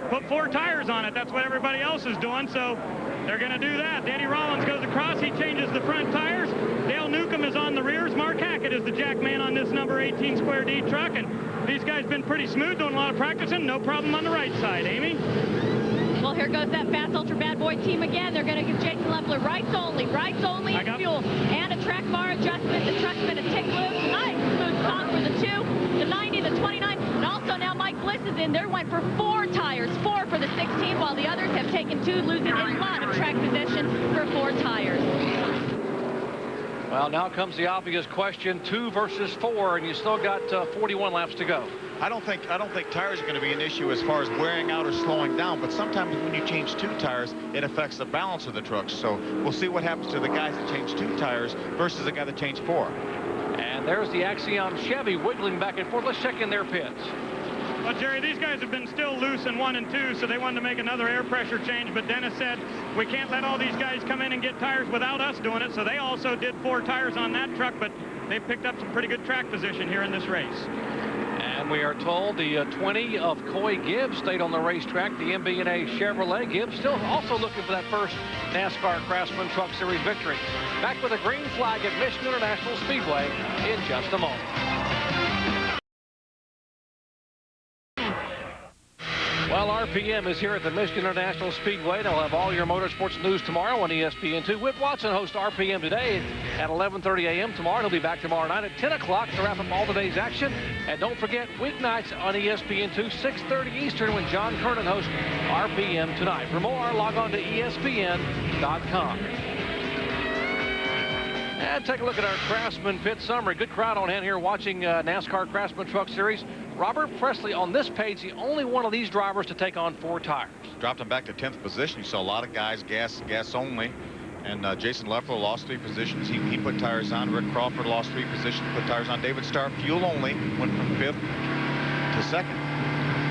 put 4 tires on it. That's what everybody else is doing, so they're going to do that. Danny Rollins goes across. He changes the front tires. Dale Newcomb is on the rears. Mark Hackett is the jack man on this number 18 Square D truck, and these guys been pretty smooth, doing a lot of practicing. No problem on the right side. Amy? Well, here goes that Fast Ultra Bad Boy team again. They're going to give Jason Leffler rights only in fuel, and a track bar adjustment. The truck's going to tick loose. Nice smooth stop for the 2, the 90, the 29, and also now Mike Bliss is in there. Went for 4 tires, 4 for the 16, while the others have taken 2, losing a lot of track position for 4 tires. Well, now comes the obvious question, 2 versus 4, and you still got 41 laps to go. I don't think tires are going to be an issue as far as wearing out or slowing down, but sometimes when you change 2 tires, it affects the balance of the truck. So we'll see what happens to the guys that change 2 tires versus the guy that changed 4. And there's the Axiom Chevy wiggling back and forth. Let's check in their pits. Well, Jerry, these guys have been still loose in 1 and 2, so they wanted to make another air pressure change, but Dennis said, we can't let all these guys come in and get tires without us doing it, so they also did 4 tires on that truck, but they picked up some pretty good track position here in this race. And we are told the 20 of Coy Gibbs stayed on the racetrack. The MB&A Chevrolet. Gibbs still also looking for that first NASCAR Craftsman Truck Series victory. Back with a green flag at Michigan International Speedway in just a moment. Well, RPM is here at the Michigan International Speedway. They'll have all your motorsports news tomorrow on ESPN2. Whit Watson hosts RPM today at 11:30 a.m. tomorrow. He'll be back tomorrow night at 10 o'clock to wrap up all today's action. And don't forget, weeknights on ESPN2, 6:30 Eastern, when John Kernan hosts RPM tonight. For more, log on to ESPN.com. And take a look at our Craftsman pit summary. Good crowd on hand here watching NASCAR Craftsman Truck Series. Robert Presley on this page, the only one of these drivers to take on 4 tires. Dropped him back to 10th position. You saw a lot of guys gas only. And Jason Leffler lost 3 positions. He put tires on. Rick Crawford lost 3 positions, put tires on. David Starr, fuel only, went from 5th to 2nd.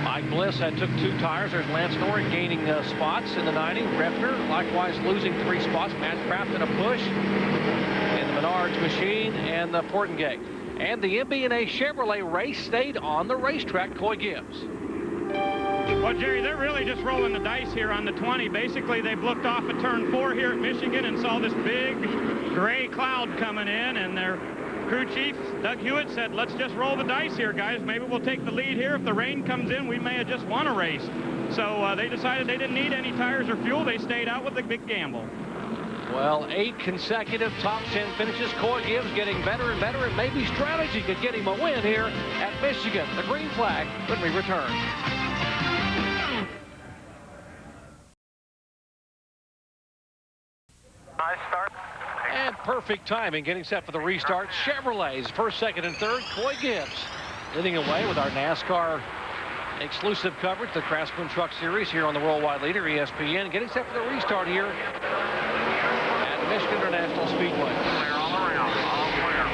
Mike Bliss took 2 tires. There's Lance Norrie gaining spots in the 90. Refner likewise losing 3 spots. Matt Craft in a push in the Menards machine and the Portengate. And the MB&A Chevrolet race stayed on the racetrack. Coy Gibbs. Well, Jerry, they're really just rolling the dice here on the 20. Basically, they've looked off at turn 4 here at Michigan and saw this big gray cloud coming in, and their crew chief, Doug Hewitt, said, let's just roll the dice here, guys. Maybe we'll take the lead here. If the rain comes in, we may have just won a race. So they decided they didn't need any tires or fuel. They stayed out with the big gamble. Well, 8 consecutive top 10 finishes. Coy Gibbs getting better and better, and maybe strategy could get him a win here at Michigan. The green flag when we return. Nice start. And perfect timing getting set for the restart. Chevrolet's first, second, and third. Coy Gibbs leading away with our NASCAR exclusive coverage, the Craftsman Truck Series here on the worldwide leader, ESPN. Getting set for the restart here at Michigan International Speedway. Clear all around. All clear.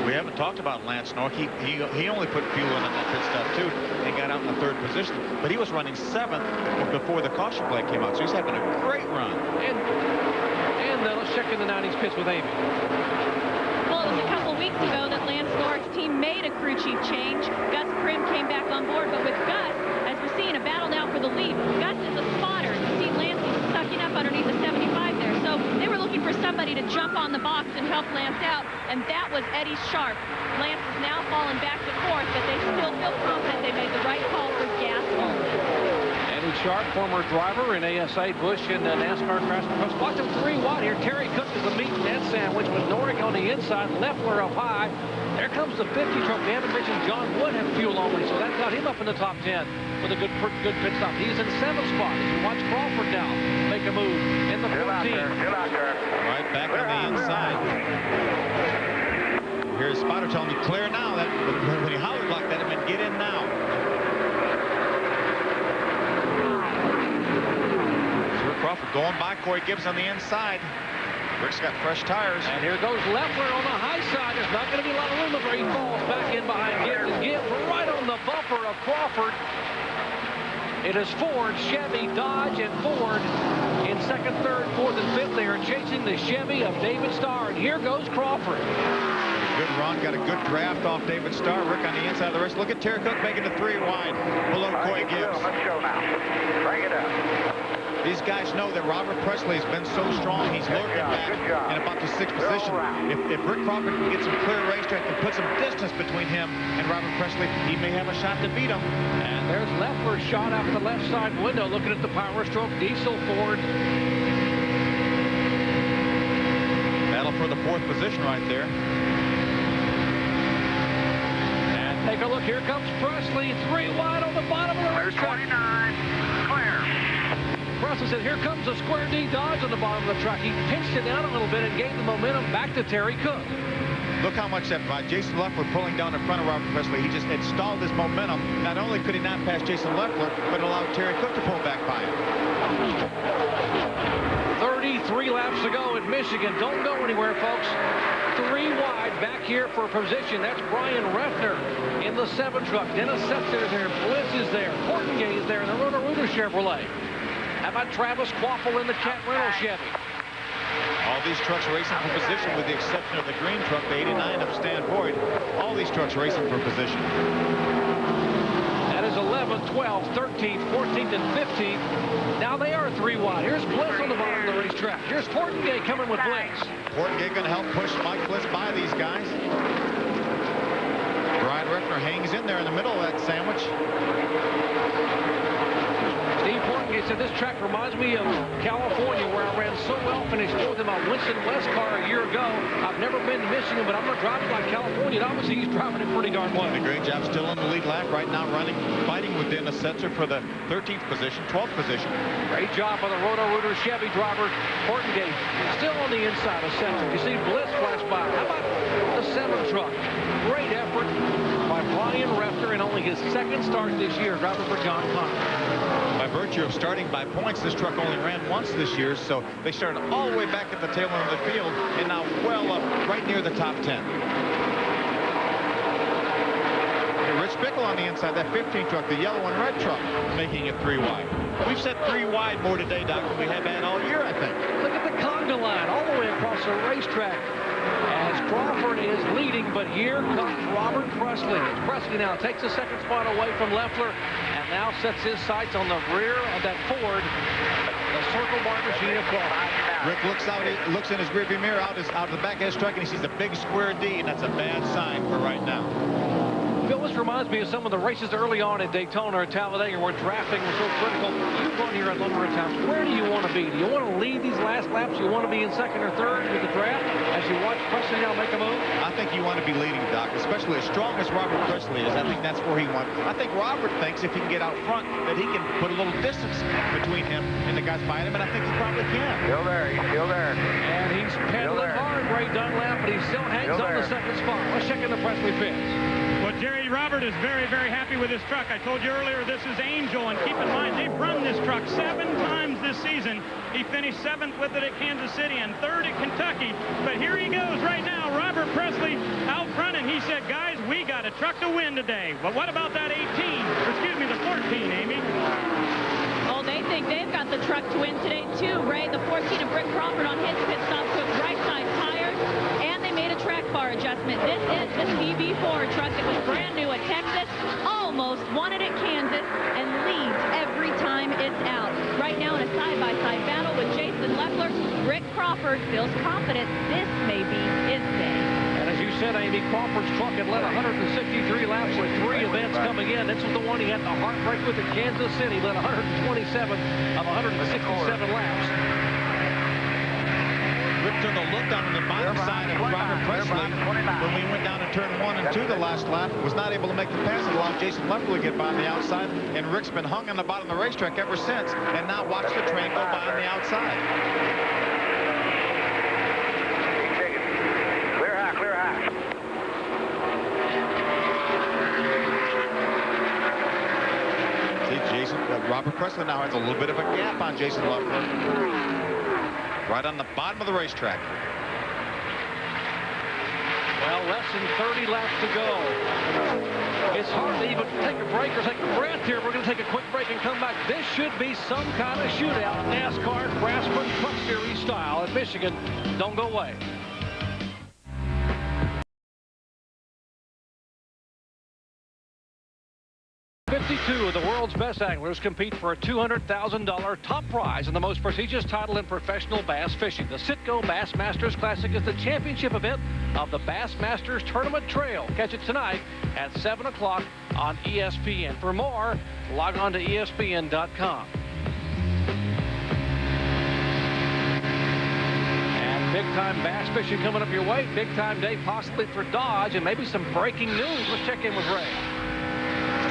We haven't talked about Lance Norrie. He only put fuel in that pit stop too and got out in the 3rd position. But he was running 7th before the caution flag came out, so he's having a great run. And let's check in the 90s pits with Amy. Well, it was a couple weeks ago that Lance Norrie's team made a crew chief change. Gus Prim came back on board, but with Gus, as we're seeing a battle now for the lead, Gus is a spotter. You see Lance sucking up underneath the 75 there. So they were looking for somebody to jump on the box and help Lance out, and that was Eddie Sharp. Lance is now falling back to 4th, but they still feel confident they made the right call for gas only. Eddie Sharp, former driver in ASA Busch in NASCAR Craftsman Trucks. Watch him 3 wide here. Terry Cook is the meat and dead sandwich with Norrie on the inside, Leffler up high. There comes the 50 truck. We haven't mentioned John Wood had fuel only, so that got him up in the top 10 with a good pit stop. He's in 7th spot as we watch Crawford now make a move in the 14. Get out there. All right, back on the inside. Here's spotter telling me clear now. That when he hollered like that, it meant get in now. Rick Crawford going by Corey Gibbs on the inside. Rick's got fresh tires. And here goes Leffler on the high side. There's not going to be a lot of room before he falls back in behind Gibbs. And Gibbs right on the bumper of Crawford. It is Ford, Chevy, Dodge, and Ford in second, third, fourth, and fifth. They are chasing the Chevy of David Starr. And here goes Crawford. Good run, got a good draft off David Starr. Rick on the inside of the race. Look at Terry Cook making it 3 wide below Coy Gibbs. Let's go now. Bring it up. These guys know that Robert Presley has been so strong. He's lurking back in about the 6th position. If Rick Crawford can get some clear racetrack and put some distance between him and Robert Presley, he may have a shot to beat him. And there's Leffler's shot out the left side window, looking at the Power Stroke Diesel Ford. Battle for the 4th position right there. And take a look. Here comes Presley. 3 wide on the bottom of the racetrack. 29. Clear. Presley said, here comes a Square D Dodge on the bottom of the track. He pinched it down a little bit and gave the momentum back to Terry Cook. Look how much that Jason Leffler pulling down in front of Robert Presley. He just had stalled his momentum. Not only could he not pass Jason Leffler, but allowed Terry Cook to pull back by him. 33 laps to go in Michigan. Don't go anywhere, folks. 3 wide back here for position. That's Brian Refner in the 7 truck. Dennis Setzer is there. Bliss is there. Portengay is there in the Roto-Rooter Chevrolet. How about Travis Quaffle in the Cat Rental Chevy? All these trucks racing for position with the exception of the green truck, the 89 of Stan Boyd. All these trucks racing for position. That is 11th, 12th, 13th, 14th, and 15th. Now they are 3 wide. Here's Bliss on the bottom of the racetrack. Here's Portengay coming with Bliss. Portengay going to help push Mike Bliss by these guys. Brian Refner hangs in there in the middle of that sandwich. Steve Portengay said this track reminds me of California, where I ran so well, finished 4th in my Winston West car a year ago. I've never been to Michigan, but I'm going to drive it like California. And obviously, he's driving it pretty darn well. A great job, still in the lead lap right now, fighting with Dennis Setzer for the 13th position, 12th position. Great job by the Roto-Rooter Chevy driver, Portengay, still on the inside of Setzer. You see Bliss flash by. How about the 7 truck? Great effort by Brian Refner in only his 2nd start this year, driving for John Connor. By virtue of starting by points, this truck only ran once this year, so they started all the way back at the tail end of the field and now well up right near the top 10. And Rich Bickle on the inside, that 15 truck, the yellow and red truck, making it 3 wide. We've said 3 wide more today, Doc, than we have had all year, I think. Look at the conga line all the way across the racetrack as Crawford is leading, but here comes Robert Presley. Presley now takes the 2nd spot away from Leffler and now sets his sights on the rear of that Ford, the Circle Bar machine of Crawford. Rick looks out, he looks in his rearview mirror out of the back of his truck, and he sees a big square D, and that's a bad sign for right now. Bill, this reminds me of some of the races early on at Daytona or Talladega where drafting was so critical. You've run here a number of times. Where do you want to be? Do you want to lead these last laps? Do you want to be in 2nd or 3rd with the draft as you watch Presley now make a move? I think you want to be leading, Doc, especially as strong as Robert Presley is. I think that's where he wants. I think Robert thinks if he can get out front that he can put a little distance between him and the guys behind him, and I think he probably can. Still there. He's still there. And he's pedaling hard, Ray Dunlap, but he still hangs on the 2nd spot. Let's check in the Presley pits. Well, Jerry Robert is very, very happy with his truck. I told you earlier this is Angel, and keep in mind they've run this truck 7 times this season. He finished 7th with it at Kansas City and 3rd at Kentucky. But here he goes right now, Robert Presley out front, and he said, guys, we got a truck to win today. But what about that 18? Excuse me, the 14, Amy? Oh, they think they've got the truck to win today, too, Ray. The 14 of Rick Crawford on his pit stop took right side tires, and they made a track bar adjustment. This is the CB4 truck that was brand new at Texas, almost won it at Kansas, and leads every time it's out. Right now in a side-by-side battle with Jason Leffler, Rick Crawford feels confident this may be his day. And as you said, Amy, Crawford's truck had led 163 laps with 3 events coming in. This was the one he had the heartbreak with at Kansas City, led 127 of 167 laps. Rick took a look down on the bottom side of Robert Presley when we went down to turn 1 and 2 the last lap. Was not able to make the pass that allowed Jason Leffler to get by on the outside. And Rick's been hung on the bottom of the racetrack ever since. And now watch the train go by on the outside. Robert Presley now has a little bit of a gap on Jason Leffler. Right on the bottom of the racetrack. Well, less than 30 laps to go. It's hard to even take a break or take a breath here. We're going to take a quick break and come back. This should be some kind of shootout, NASCAR Craftsman Truck Series style in Michigan. Don't go away. Two of the world's best anglers compete for a $200,000 top prize in the most prestigious title in professional bass fishing. The Citgo Bassmasters Classic is the championship event of the Bassmasters Tournament Trail. Catch it tonight at 7 o'clock on ESPN. For more, log on to ESPN.com. And big-time bass fishing coming up your way. Big-time day possibly for Dodge, and maybe some breaking news. Let's check in with Ray.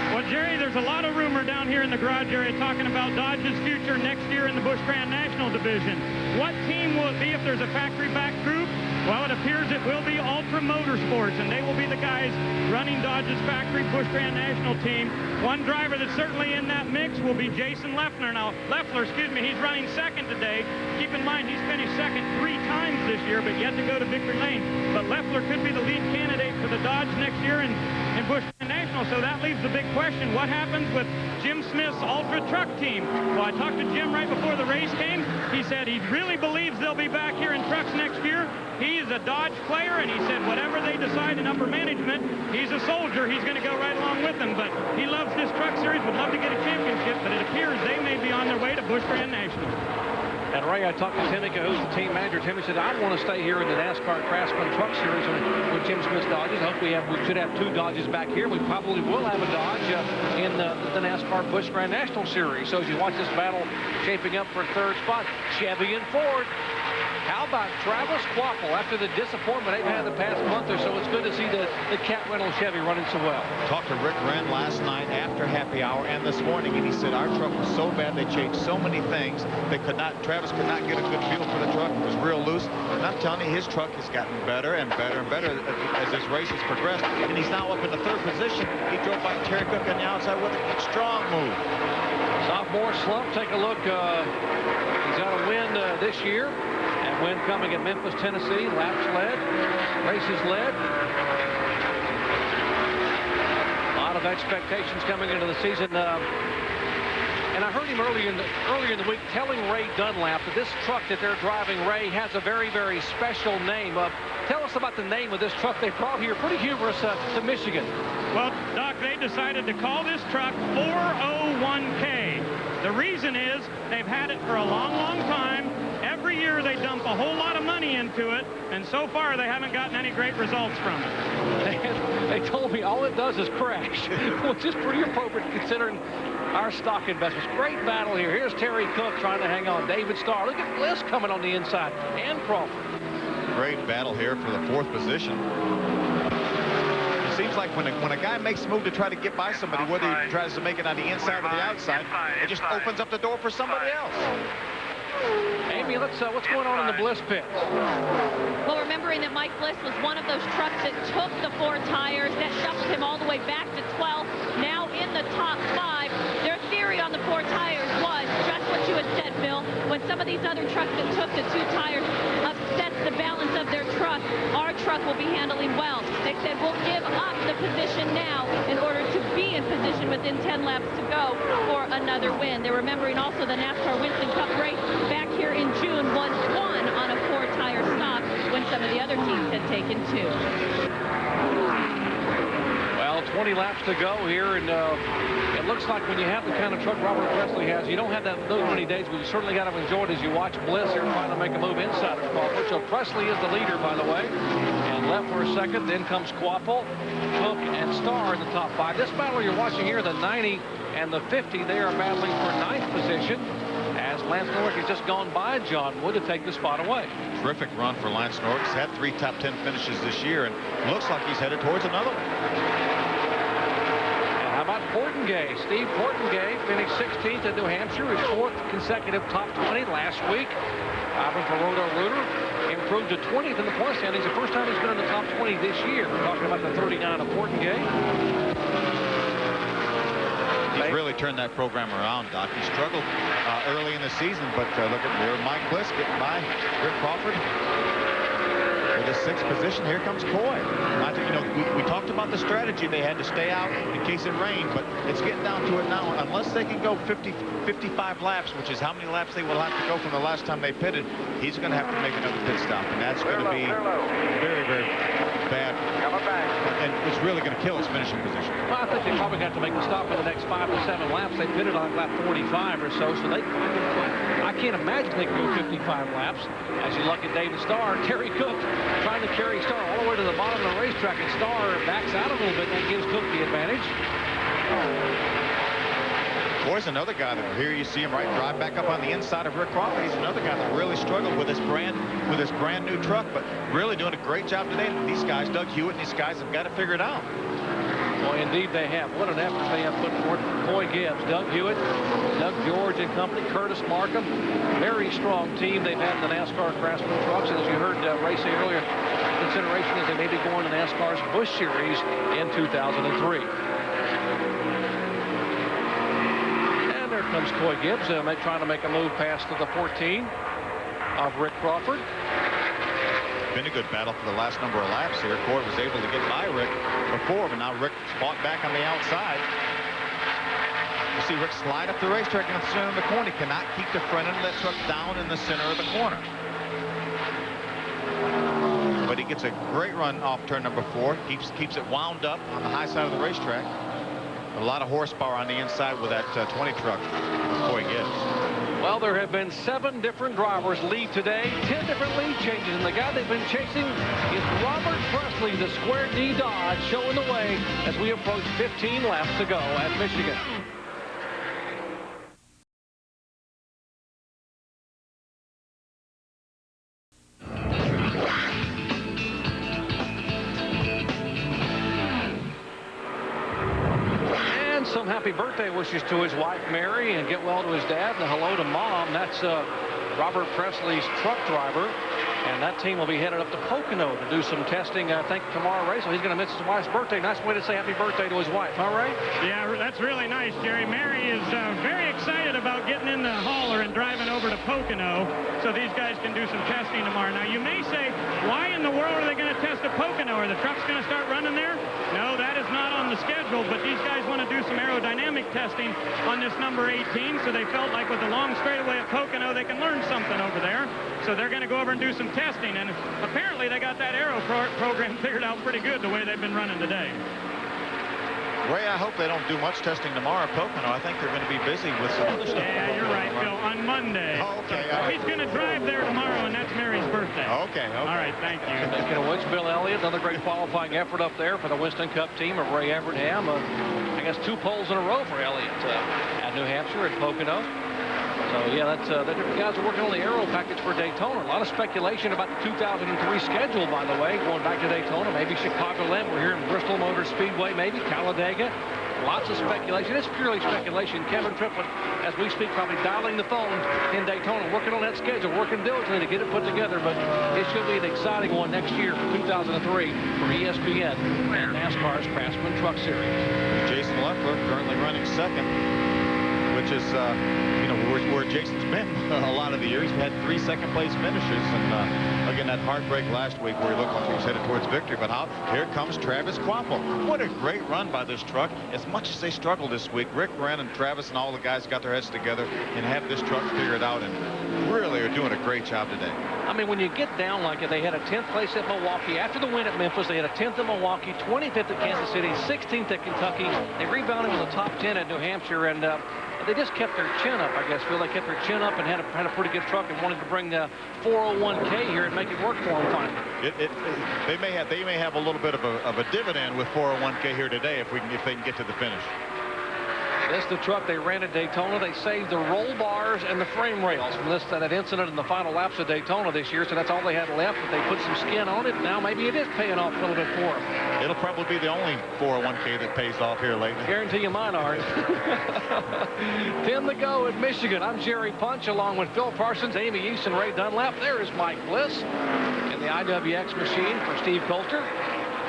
Well, Jerry, there's a lot of rumor down here in the garage area talking about Dodge's future next year in the Busch Grand National Division. What team will it be if there's a factory-back group? Well, it appears it will be Ultra Motorsports, and they will be the guys running Dodge's factory Busch Grand National team. One driver that's certainly in that mix will be Jason Leffler. Now, he's running second today. Keep in mind, he's finished second 3 times this year, but yet to go to victory lane. But Leffler could be the lead candidate for the Dodge next year in Busch Grand National, so that leaves the big question. What happens with Jim Smith's Ultra Truck team? Well, I talked to Jim right before the race came. He said he really believes they'll be back here in trucks next year. He's a Dodge player, and he said whatever they decide in upper management, he's a soldier. He's going to go right along with them. But he loves this truck series, would love to get a championship, but it appears they may be on their way to Busch Grand National. And Ray, I talked to Timmy who's the team manager. Timmy said, I want to stay here in the NASCAR Craftsman Truck Series with Jim Smith's Dodges. I hope we should have 2 Dodges back here. We probably will have a Dodge in the NASCAR Busch Grand National Series. So as you watch this battle shaping up for 3rd spot, Chevy and Ford. How about Travis Kvapil? After the disappointment they've had the past month or so, it's good to see the Cat Reynolds Chevy running so well. Talked to Rick Wren last night after happy hour and this morning, and he said our truck was so bad they changed so many things Travis could not get a good feel for the truck. It was real loose. And I'm telling you, his truck has gotten better and better and better as this race has progressed. And he's now up in the 3rd position. He drove by Terry Cook on the outside with a strong move. Sophomore slump. Take a look. He's got a win this year. And win coming at Memphis, Tennessee. Laps led. Races led. A lot of expectations coming into the season. And I heard him earlier in the week telling Ray Dunlap that this truck that they're driving, Ray, has a very, very special name. Tell us about the name of this truck they brought here. Pretty humorous to Michigan. Well, Doc, they decided to call this truck 401K. The reason is they've had it for a long, long time. Every year they dump a whole lot of money into it, and so far they haven't gotten any great results from it. They told me all it does is crash, which is pretty appropriate considering our stock investments. Great battle here. Here's Terry Cook trying to hang on. David Starr. Look at Bliss coming on the inside. And Crawford. Great battle here for the 4th position. It seems like when a guy makes a move to try to get by somebody, whether he tries to make it on the inside or the outside, it just opens up the door for somebody else. Amy, what's going on in the Bliss pits? Well, remembering that Mike Bliss was one of those trucks that took the 4 tires, that shuffled him all the way back to 12th, now in the top 5. Their theory on the 4 tires was just what you had said, Phil. When some of these other trucks that took the 2 tires upsets the balance of their truck, our truck will be handling well. They said, we'll give up the position now in order to be in position within 10 laps to go for another win. They're remembering also the NASCAR Winston Cup race back here in June was won on a 4-tire stop when some of the other teams had taken 2. Well, 20 laps to go here, and it looks like when you have the kind of truck Robert Presley has, you don't have those many days, but you certainly got to enjoy it as you watch Bliss here trying to make a move inside of Crawford. So Presley is the leader, by the way, and left for a second. Then comes Kvapil, Cook, and Starr in the top 5. This battle you're watching here, the 90 and the 50, they are battling for 9th position, as Lance Norrick has just gone by John Wood to take the spot away. Terrific run for Lance Norrick. He's had 3 top 10 finishes this year, and looks like he's headed towards another one. And how about Portengay? Steve Portengay finished 16th in New Hampshire, his 4th consecutive top 20 last week. Ivan Roto-Rooter improved to 20th in the point standings. The first time he's been in the top 20 this year. We're talking about the 39 of Portengay. He's really turned that program around, Doc. He struggled early in the season, but look at there, Mike Bliss getting by Rick Crawford. For the 6th position, here comes Coy. I think, you know, we talked about the strategy. They had to stay out in case it rained, but it's getting down to it now. Unless they can go 55 laps, which is how many laps they will have to go from the last time they pitted, he's going to have to make another pit stop, and that's going to be very, very bad. And it's really going to kill his finishing position. Well, I think they probably got to make the stop in the next 5 to 7 laps. They pitted on lap 45 or so, so I can't imagine they can go 55 laps. As you look at David Starr, Terry Cook trying to carry Starr all the way to the bottom of the racetrack, and Starr backs out a little bit, and that gives Cook the advantage. Coy's another guy that here you see him drive back up on the inside of Rick Crawford. He's another guy that really struggled with his brand new truck, but really doing a great job today. These guys, Doug Hewitt and these guys, have got to figure it out. Well, indeed they have. What an effort they have put forth for Coy Gibbs, Doug Hewitt, Doug George and company, Curtis Markham. Very strong team they've had in the NASCAR Craftsman trucks. And as you heard Ray say earlier, consideration is they may be going to NASCAR's Busch Series in 2003. And there comes Coy Gibbs trying to make a move past to the 14 of Rick Crawford. Been a good battle for the last number of laps here. Coy was able to get by Rick before, but now Rick fought back on the outside. You see Rick slide up the racetrack in the center of the corner. He cannot keep the front end of that truck down in the center of the corner. But he gets a great run off turn number 4. Keeps it wound up on the high side of the racetrack. A lot of horsepower on the inside with that 20 truck Coy Gibbs. Well, there have been 7 different drivers lead today, 10 different lead changes, and the guy they've been chasing is Robert Presley, the Square D Dodge, showing the way as we approach 15 laps to go at Michigan. Some happy birthday wishes to his wife Mary, and get well to his dad, and a hello to Mom. That's Robert Presley's truck driver, and that team will be headed up to Pocono to do some testing, I think, tomorrow, Ray. So he's going to miss his wife's birthday. Nice way to say happy birthday to his wife, huh, Ray? Yeah, that's really nice, Jerry. Mary is very excited about getting in the hauler and driving over to Pocono so these guys can do some testing tomorrow. Now, you may say, why in the world are they going to test at Pocono? Are the trucks going to start running there? No, that is not on the schedule, but these guys want to do some aerodynamic testing on this number 18, so they felt like with the long straightaway at Pocono, they can learn something over there. So they're going to go over and do some testing, and apparently they got that aero program figured out pretty good the way they've been running today. Ray, I hope they don't do much testing tomorrow at Pocono. I think they're going to be busy with some other stuff. Yeah, you're right, Bill. On Monday. Oh, okay. So he's going to drive there tomorrow, and that's Mary's birthday. Okay. All right, thank you. Speaking of which, Bill Elliott, another great qualifying effort up there for the Winston Cup team of Ray Evernham. I guess 2 poles in a row for Elliott at New Hampshire at Pocono. So, yeah, the different guys are working on the aero package for Daytona. A lot of speculation about the 2003 schedule, by the way, going back to Daytona. Maybe Chicagoland. We're here in Bristol Motor Speedway, maybe Talladega. Lots of speculation. It's purely speculation. Kevin Triplett, as we speak, probably dialing the phone in Daytona, working on that schedule, working diligently to get it put together. But it should be an exciting one next year for 2003 for ESPN and NASCAR's Craftsman Truck Series. Jason Leffler currently running second, which is, where Jason's been a lot of the years. We had 3 second-place finishes, and again, that heartbreak last week where he looked like he was headed towards victory. But here comes Travis Kvapil. What a great run by this truck. As much as they struggled this week, Rick Wren and Travis and all the guys got their heads together and have this truck figured out, and really are doing a great job today. I mean, when you get down like it, they had a 10th place at Milwaukee. After the win at Memphis, they had a 10th at Milwaukee, 25th at Kansas City, 16th at Kentucky. They rebounded with a top 10 at New Hampshire, and they just kept their chin up, I guess, Phil. They kept their chin up and had a pretty good truck and wanted to bring the 401K here and make it work for them finally. They may have a little bit of a dividend with 401K here today if they can get to the finish. This is the truck they ran at Daytona. They saved the roll bars and the frame rails from that incident in the final laps of Daytona this year, so that's all they had left. But they put some skin on it. Now maybe it is paying off a little bit for them. It'll probably be the only 401K that pays off here lately. Guarantee you mine aren't. 10 to go at Michigan. I'm Jerry Punch along with Phil Parsons, Amy East, and Ray Dunlap. There is Mike Bliss in the IWX machine for Steve Coulter.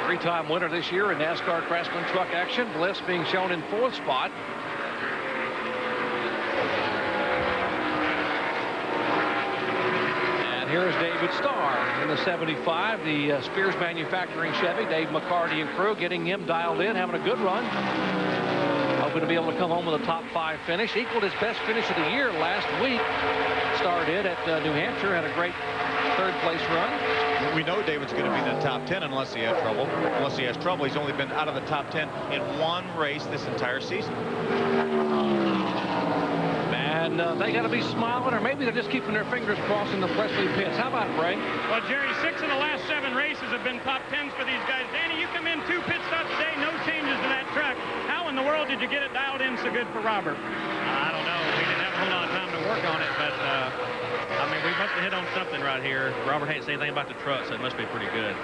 3-time winner this year in NASCAR Craftsman truck action. Bliss being shown in 4th spot. And here's David Starr in the 75, the Spears Manufacturing Chevy. Dave McCarty and crew getting him dialed in, having a good run. Hoping to be able to come home with a top 5 finish. Equaled his best finish of the year last week. Starr did at New Hampshire, had a great 3rd place run. We know David's going to be in the top 10 unless he has trouble. Unless he has trouble, he's only been out of the top 10 in 1 race this entire season. And they got to be smiling, or maybe they're just keeping their fingers crossed in the Presley pits. How about it, Bray? Well, Jerry, 6 of the last 7 races have been top 10s for these guys. Danny, you come in 2 pit stops today, no changes to that truck. How in the world did you get it dialed in so good for Robert? I don't know. We didn't have a whole lot of time to work on it, but I mean, we must have hit on something right here. Robert ain't said anything about the truck, so it must be pretty good.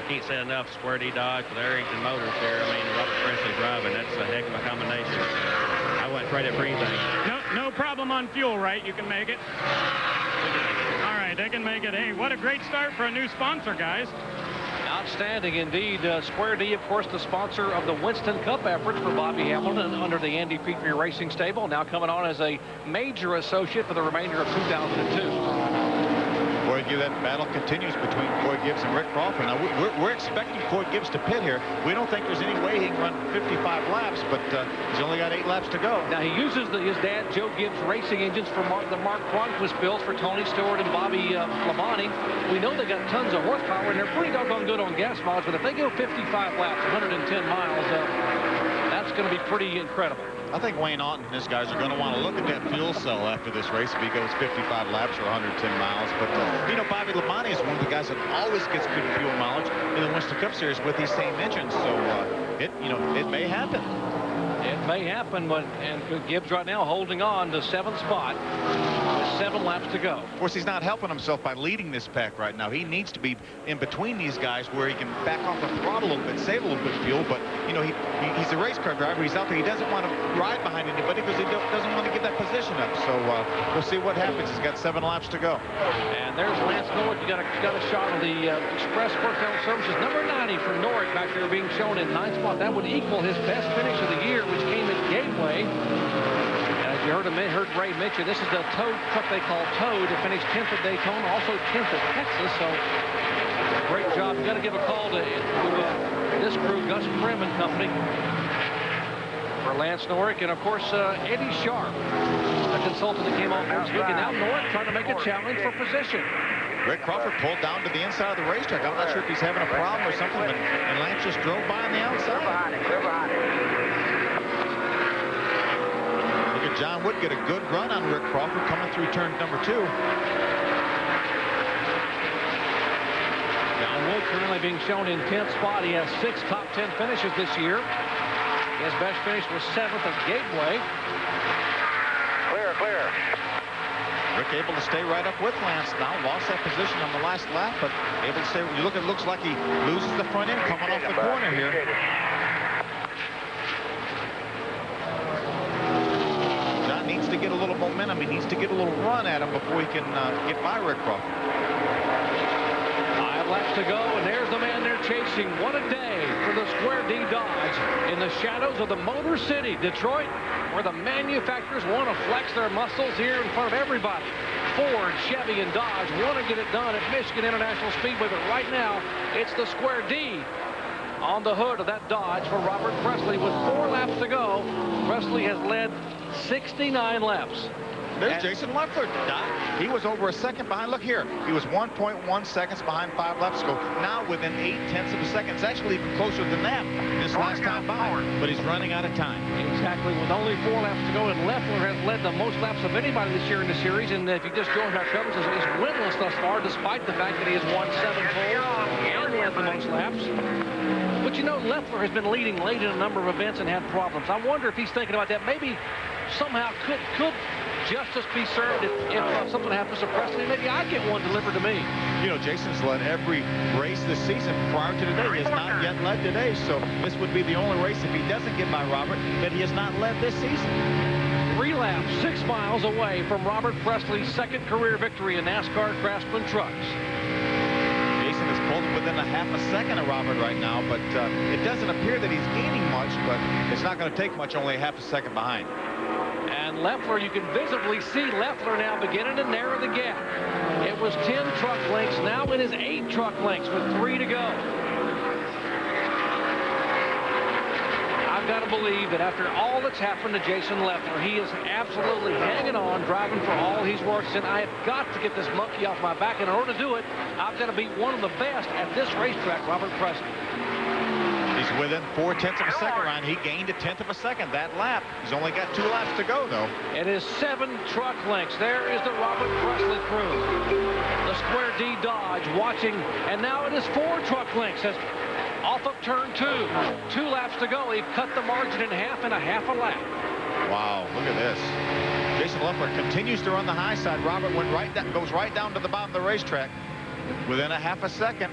Can't say enough. Square D Dodge with Arrington Motors there. I mean, Robert Presley driving. That's a heck of a combination. I wouldn't trade it for anything. No problem on fuel, right? You can make it. All right, they can make it. Hey, what a great start for a new sponsor, guys. Outstanding indeed. Square D, of course, the sponsor of the Winston Cup efforts for Bobby Hamilton under the Andy Petree Racing Stable, now coming on as a major associate for the remainder of 2002. Boy, that battle continues between Coy Gibbs and Rick Crawford. Now, we're expecting Coy Gibbs to pit here. We don't think there's any way he can run 55 laps, but he's only got 8 laps to go. Now, he uses his dad, Joe Gibbs, racing engines for the Mark Cronquist builds for Tony Stewart and Bobby Labonte. We know they got tons of horsepower, and they're pretty doggone good on gas mileage, but if they go 55 laps, 110 miles, that's going to be pretty incredible. I think Wayne Auten and his guys are going to want to look at that fuel cell after this race if he goes 55 laps or 110 miles. But, you know, Bobby Labonte is one of the guys that always gets good fuel mileage in the Winston Cup Series with these same engines. So, it may happen. It may happen, and Gibbs right now holding on to 7th spot with 7 laps to go. Of course, he's not helping himself by leading this pack right now. He needs to be in between these guys where he can back off the throttle a little bit, save a little bit of fuel. But, you know, he's a race car driver. He's out there. He doesn't want to ride behind anybody because he doesn't want to give that position up. So we'll see what happens. He's got 7 laps to go. And there's Lance Norwick. You got a shot of the Express Personnel Services number 90 for Norwick back there being shown in 9th spot. That would equal his best finish of the year, which came at Gateway. And as you heard Ray mention, this is the Toad truck they call Toad. It finished 10th at Daytona, also 10th at Texas. So great job. You got to give a call to this crew, Gus Prim and company, for Lance Norwick, and of course Eddie Sharp, the consultant that came on board this week. And now Norwick trying to make a challenge for position. Rick Crawford pulled down to the inside of the racetrack. I'm not sure if he's having a problem or something, but and Lance just drove by on the outside. Look at John Wood get a good run on Rick Crawford coming through turn number 2. John Wood currently being shown in 10th spot. He has 6 top 10 finishes this year. His best finish was 7th at Gateway. Clear. Rick able to stay right up with Lance now. Lost that position on the last lap, but able to stay. You look, it looks like he loses the front end coming off the corner here. John needs to get a little momentum. He needs to get a little run at him before he can get by Rick Crawford. 5 laps to go, and there's the man they're chasing. What a day for the Square D Dodge in the shadows of the Motor City, Detroit, where the manufacturers want to flex their muscles here in front of everybody. Ford, Chevy, and Dodge want to get it done at Michigan International Speedway, but right now, it's the Square D on the hood of that Dodge for Robert Presley. With 4 laps to go, Presley has led 69 laps. There's Jason Leffler. He was over a second behind. Look here. He was 1.1 seconds behind 5 laps ago. Now within 0.8 of a second. It's actually even closer than that this last time by. But he's running out of time. Exactly. With only 4 laps to go, and Leffler has led the most laps of anybody this year in the series. And if you just joined our coverage, he's winless thus far, despite the fact that he has won 7 poles and led the most laps. But you know, Leffler has been leading late in a number of events and had problems. I wonder if he's thinking about that. Maybe somehow could justice be served if something happens to Presley? Maybe I get one delivered to me. You know, Jason's led every race this season prior to today. He has not yet led today, so this would be the only race, if he doesn't get by Robert, that he has not led this season. 3 laps, 6 miles away from Robert Presley's 2nd career victory in NASCAR Craftsman trucks. Jason is pulled within a half a second of Robert right now, but it doesn't appear that he's gaining much, but it's not going to take much, only a half a second behind. And Leffler, you can visibly see Leffler now beginning to narrow the gap. It was 10 truck lengths. Now it is 8 truck lengths with 3 to go. I've got to believe that after all that's happened to Jason Leffler, he is absolutely hanging on, driving for all he's worth. And I have got to get this monkey off my back. And in order to do it, I've got to beat one of the best at this racetrack, Robert Pressley. He's within 0.4 of a second, Ryan. He gained 1/10 of a second that lap. He's only got 2 laps to go, though. It is 7 truck lengths. There is the Robert Pressley crew. The Square D Dodge watching, and now it is 4 truck lengths as off of turn 2. 2 laps to go. He've cut the margin in half in a half a lap. Wow, look at this. Jason Leffler continues to run the high side. Robert goes right down to the bottom of the racetrack within a half a second.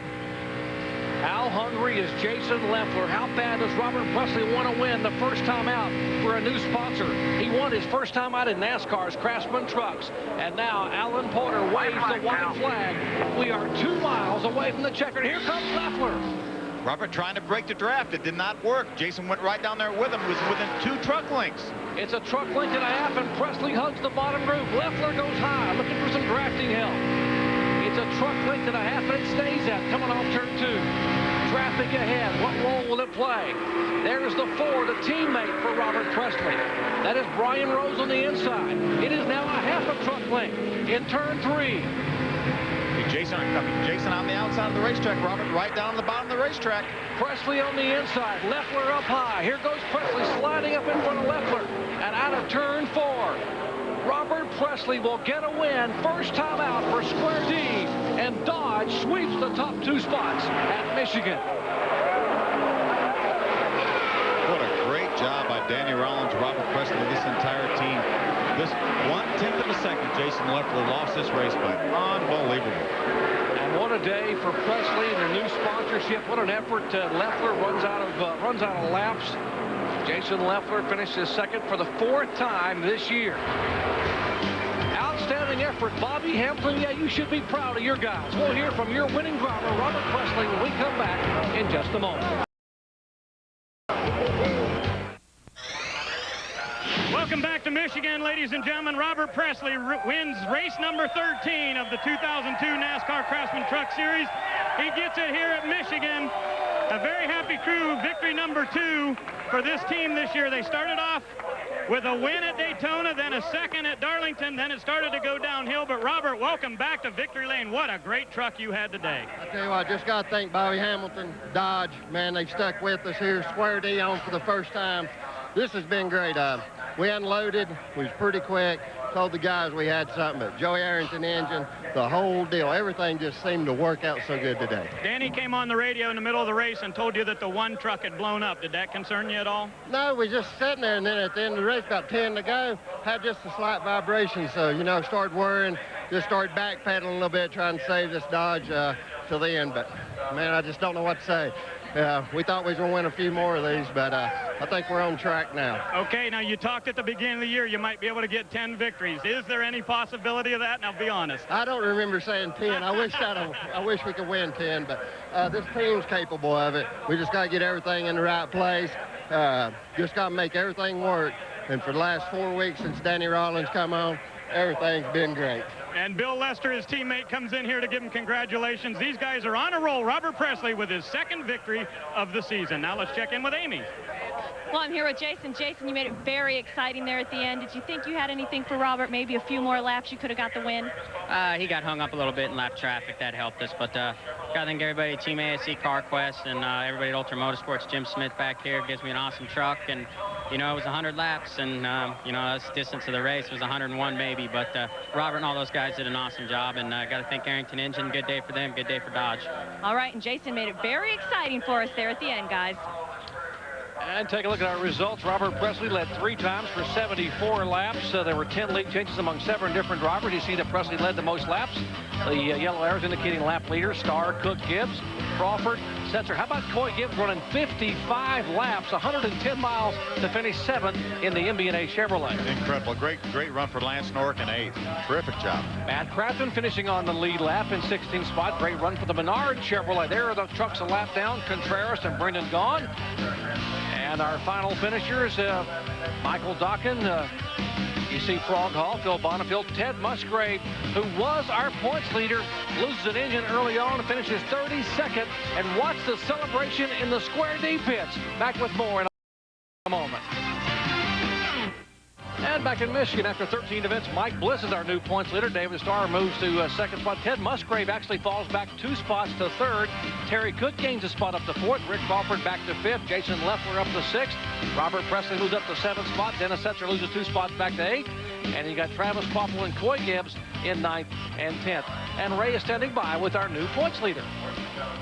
How hungry is Jason Leffler? How bad does Robert Pressley want to win the first time out for a new sponsor? He won his first time out in NASCAR's Craftsman Trucks. And now Alan Porter waves the white flag. We are 2 miles away from the checkered. Here comes Leffler. Robert trying to break the draft. It did not work. Jason went right down there with him. He was within 2 truck lengths. It's a truck length and a half, and Pressley hugs the bottom group. Leffler goes high, looking for some drafting help. It's a truck length and a half, and it stays at coming off turn 2. Traffic ahead. What role will it play? There's the Ford, a teammate for Robert Pressley. That is Brian Rose on the inside. It is now a half a truck length in turn 3. Jason on the outside of the racetrack. Robert right down the bottom of the racetrack. Presley on the inside. Leffler up high. Here goes Presley sliding up in front of Leffler. And out of turn 4. Robert Pressley will get a win. First time out for Square D. And Dodge sweeps the top 2 spots at Michigan. What a great job by Danny Rollins, Robert Pressley, this entire team. This 1/10 of a second, Jason Leffler lost this race, but unbelievable. And what a day for Presley and the new sponsorship. What an effort. Leffler runs out of laps. Jason Leffler finishes second for the 4th time this year. Outstanding effort, Bobby Hamilton. Yeah, you should be proud of your guys. We'll hear from your winning driver, Robert Pressley, when we come back in just a moment. Welcome back to Michigan, ladies and gentlemen. Robert Pressley wins race number 13 of the 2002 NASCAR Craftsman Truck Series. He gets it here at Michigan. A very happy crew. Victory number 2 for this team this year. They started off with a win at Daytona, then a second at Darlington, then it started to go downhill. But Robert, welcome back to Victory Lane. What a great truck you had today. I tell you what, just got to thank Bobby Hamilton, Dodge. Man, they've stuck with us here. Square D on for the first time. This has been great. We unloaded. We was pretty quick. Told the guys we had something, but Joey Arrington engine, the whole deal, everything just seemed to work out so good today. Danny came on the radio in the middle of the race and told you that the one truck had blown up. Did that concern you at all? No, we just sitting there, and then at the end of the race, about 10 to go, had just a slight vibration. So, you know, started worrying, just started backpedaling a little bit, trying to save this Dodge till the end. But, man, I just don't know what to say. We thought we was going to win a few more of these, but I think we're on track now. Okay, now you talked at the beginning of the year you might be able to get 10 victories. Is there any possibility of that? Now, be honest. I don't remember saying 10. I wish we could win 10, but this team's capable of it. We just got to get everything in the right place. Just got to make everything work. And for the last 4 weeks since Danny Rollins come on, everything's been great. And Bill Lester, his teammate, comes in here to give him congratulations. These guys are on a roll. Robert Pressley with his 2nd victory of the season. Now let's check in with Amy. Well, I'm here with Jason. Jason, you made it very exciting there at the end. Did you think you had anything for Robert? Maybe a few more laps you could have got the win? He got hung up a little bit in lap traffic. That helped us. But got to thank everybody, Team ASC, CarQuest, and everybody at Ultra Motorsports. Jim Smith back here gives me an awesome truck. And, you know, it was 100 laps. And, you know, that's the distance of the race. It was 101 maybe. But Robert and all those guys did an awesome job. And got to thank Arrington Engine. Good day for them. Good day for Dodge. All right. And Jason made it very exciting for us there at the end, guys. And take a look at our results. Robert Pressley led 3 times for 74 laps. There were 10 lead changes among 7 different drivers. You see that Pressley led the most laps. The yellow arrows indicating lap leaders: Starr, Cook, Gibbs, Crawford, Setzer. How about Coy Gibbs running 55 laps, 110 miles to finish 7th in the MB&A Chevrolet? Incredible. Great run for Lance Nork in 8th. Terrific job. Matt Crafton finishing on the lead lap in 16th spot. Great run for the Menard Chevrolet. There are the trucks a lap down: Contreras and Brendan Gaughan. And our final finishers, Michael Dokken, You see Frog Hall, Phil Bonneville, Ted Musgrave, who was our points leader, loses an engine early on and finishes 32nd. And watch the celebration in the Square D pits. Back with more in a moment. And back in Michigan, after 13 events, Mike Bliss is our new points leader. David Starr moves to second spot. Ted Musgrave actually falls back 2 spots to third. Terry Cook gains a spot up to fourth. Rick Crawford back to fifth. Jason Leffler up to sixth. Robert Presley moves up to seventh spot. Dennis Setzer loses 2 spots back to eighth. And you got Travis Poppel and Coy Gibbs in ninth and 10th. And Ray is standing by with our new points leader.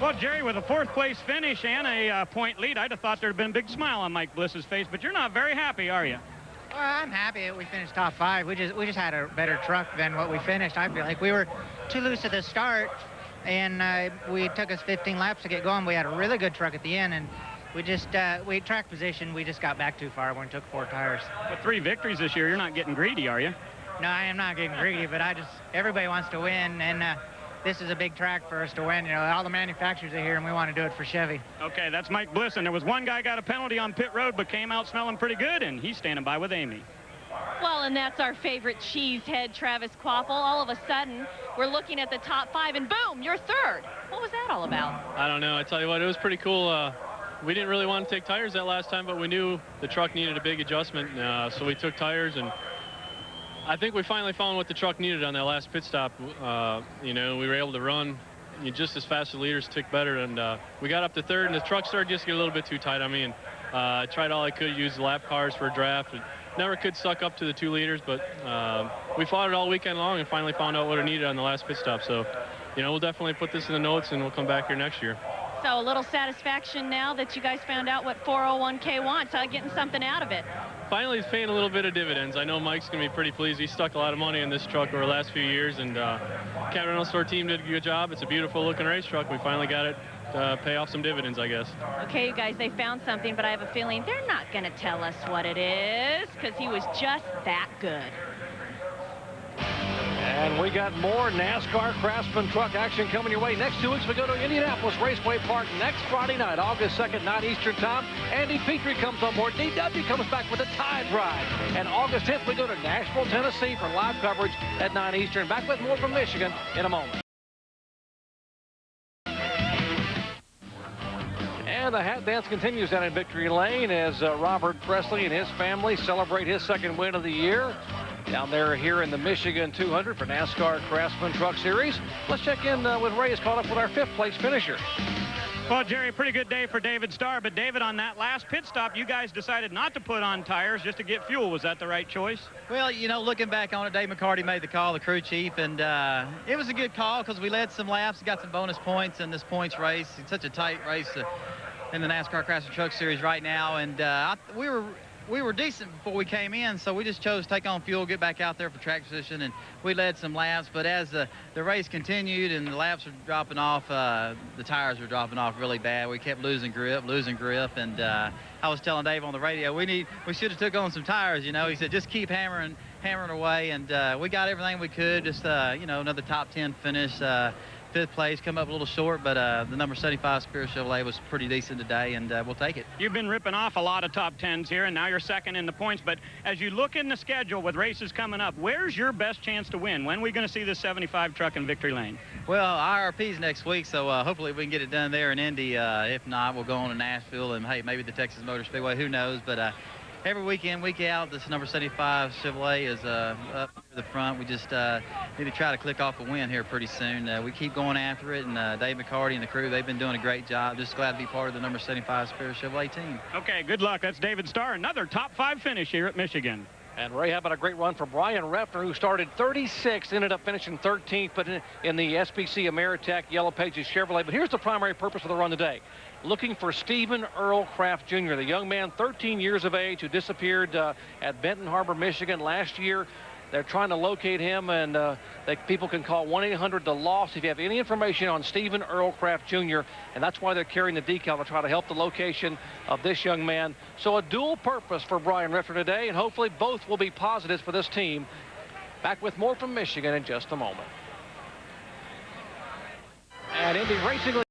Well, Jerry, with a 4th place finish and a point lead, I'd have thought there'd been a big smile on Mike Bliss's face, but you're not very happy, are you? Well, I'm happy that we finished top 5. We just had a better truck than what we finished. I feel like we were too loose at the start, and we took us 15 laps to get going. We had a really good truck at the end, and we track position. We just got back too far when we took 4 tires. With 3 victories this year, you're not getting greedy, are you? No, I am not getting greedy, but everybody wants to win, and this is a big track for us to win. You know, all the manufacturers are here, and we want to do it for Chevy. Okay, that's Mike Bliss, and there was one guy got a penalty on pit road, but came out smelling pretty good, and he's standing by with Amy. Well, and that's our favorite cheesehead, Travis Quappel. All of a sudden, we're looking at the top 5, and boom, you're third. What was that all about? I don't know. I tell you what, it was pretty cool. We didn't really want to take tires that last time, but we knew the truck needed a big adjustment, so we took tires, and I think we finally found what the truck needed on that last pit stop. You know, we were able to run just as fast as the leaders, tick better, and we got up to third, and the truck started just to get a little bit too tight. I mean, I tried all I could, use the lap cars for a draft. Never could suck up to the 2 leaders, but we fought it all weekend long and finally found out what it needed on the last pit stop. So, you know, we'll definitely put this in the notes, and we'll come back here next year. So a little satisfaction now that you guys found out what 401k wants, getting something out of it. Finally, it's paying a little bit of dividends. I know Mike's going to be pretty pleased. He stuck a lot of money in this truck over the last few years, and Cat Rental Store team did a good job. It's a beautiful looking race truck. We finally got it to pay off some dividends, I guess. Okay, you guys, they found something, but I have a feeling they're not going to tell us what it is, because he was just that good. And we got more NASCAR Craftsman truck action coming your way. Next 2 weeks, we go to Indianapolis Raceway Park next Friday night, August 2nd, 9 Eastern Time. Andy Petrie comes on board. DW comes back with a Tide Ride. And August 10th, we go to Nashville, Tennessee for live coverage at 9 Eastern. Back with more from Michigan in a moment. And the hat dance continues down in Victory Lane as Robert Presley and his family celebrate his 2nd win of the year. Down there here in the Michigan 200 for NASCAR Craftsman Truck Series. Let's check in with Ray. He's caught up with our 5th place finisher. Well, Jerry, pretty good day for David Starr, but David, on that last pit stop, you guys decided not to put on tires just to get fuel. Was that the right choice? Well, you know, looking back on it, Dave McCarty made the call, the crew chief, and it was a good call because we led some laps, got some bonus points in this points race. It's such a tight race in the NASCAR Craftsman Truck Series right now, and we were decent before we came in, so we just chose to take on fuel, get back out there for track position, and we led some laps. But as the race continued and the laps were dropping off, the tires were dropping off really bad. We kept losing grip, and I was telling Dave on the radio, we should have took on some tires, you know. He said, just keep hammering away, and we got everything we could. Just, you know, another top 10 finish. 5th place, come up a little short, but the number 75 Spirit Chevrolet was pretty decent today, and we'll take it. You've been ripping off a lot of top 10s here, and now you're 2nd in the points, but as you look in the schedule with races coming up, where's your best chance to win? When are we going to see this 75 truck in Victory Lane? Well, IRP's next week, so hopefully we can get it done there in Indy. If not, we'll go on to Nashville, and hey, maybe the Texas Motor Speedway, who knows, but every weekend, week out, this number 75 Chevrolet is up to the front. We just need to try to click off a win here pretty soon. We keep going after it, and Dave McCarty and the crew, they've been doing a great job. Just glad to be part of the number 75 Spirit Chevrolet team. Okay, good luck. That's David Starr, another top 5 finish here at Michigan. And Ray, how about a great run for Brian Reffner, who started 36th, ended up finishing 13th, but in the SPC Ameritech Yellow Pages Chevrolet. But here's the primary purpose of the run today. Looking for Stephen Earl Kraft Jr., the young man, 13 years of age, who disappeared at Benton Harbor, Michigan last year. They're trying to locate him, and people can call 1-800-THE-LOST if you have any information on Stephen Earl Kraft Jr., and that's why they're carrying the decal to try to help the location of this young man. So a dual purpose for Brian Reffner today, and hopefully both will be positives for this team. Back with more from Michigan in just a moment. And Indy Racing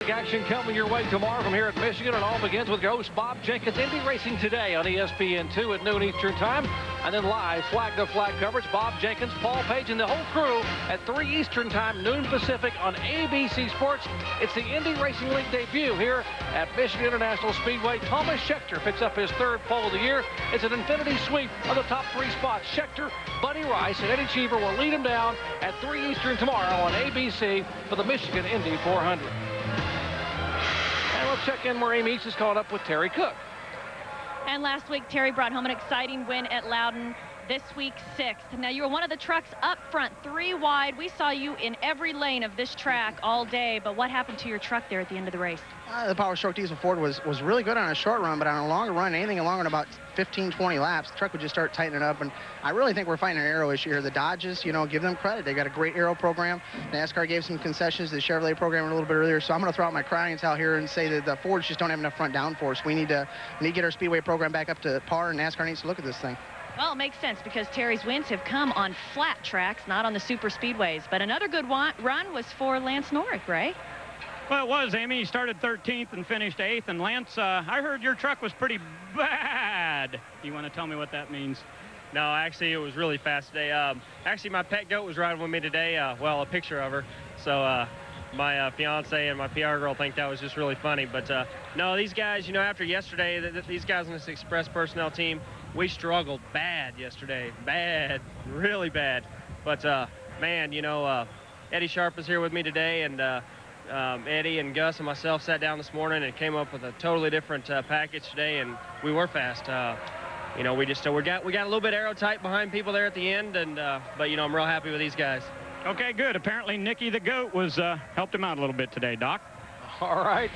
Action coming your way tomorrow from here at Michigan. It all begins with your host Bob Jenkins. Indy Racing today on ESPN2 at noon Eastern Time. And then live flag-to-flag coverage. Bob Jenkins, Paul Page, and the whole crew at 3 Eastern Time, noon Pacific on ABC Sports. It's the Indy Racing League debut here at Michigan International Speedway. Thomas Scheckter picks up his 3rd pole of the year. It's an infinity sweep of the top 3 spots. Scheckter, Buddy Rice, and Eddie Cheever will lead him down at 3 Eastern tomorrow on ABC for the Michigan Indy 400. And we'll check in where Amy East is caught up with Terry Cook. And last week, Terry brought home an exciting win at Loudon. This week, 6th. Now, you were one of the trucks up front, 3 wide. We saw you in every lane of this track all day, but what happened to your truck there at the end of the race? The Power Stroke Diesel Ford was really good on a short run, but on a longer run, anything longer than about 15, 20 laps, the truck would just start tightening up, and I really think we're fighting an aero issue here. The Dodges, you know, give them credit. They got a great aero program. NASCAR gave some concessions to the Chevrolet program a little bit earlier, so I'm going to throw out my crying towel here and say that the Fords just don't have enough front downforce. We need to get our Speedway program back up to par, and NASCAR needs to look at this thing. Well, it makes sense because Terry's wins have come on flat tracks, not on the super speedways. But another good run was for Lance Norrick, Ray. Well, it was, Amy. He started 13th and finished 8th. And Lance, I heard your truck was pretty bad. You want to tell me what that means? No, actually, it was really fast today. Actually, my pet goat was riding with me today. Well, a picture of her. So my fiance and my PR girl think that was just really funny. But no, these guys, you know, after yesterday, these guys on this Express personnel team, we struggled bad yesterday. Bad, really bad. But, man, you know, Eddie Sharp is here with me today, and Eddie and Gus and myself sat down this morning and came up with a totally different package today, and we were fast. You know, we got a little bit aero tight behind people there at the end, and but, you know, I'm real happy with these guys. Okay, good. Apparently, Nicky the Goat was helped him out a little bit today, Doc. All right.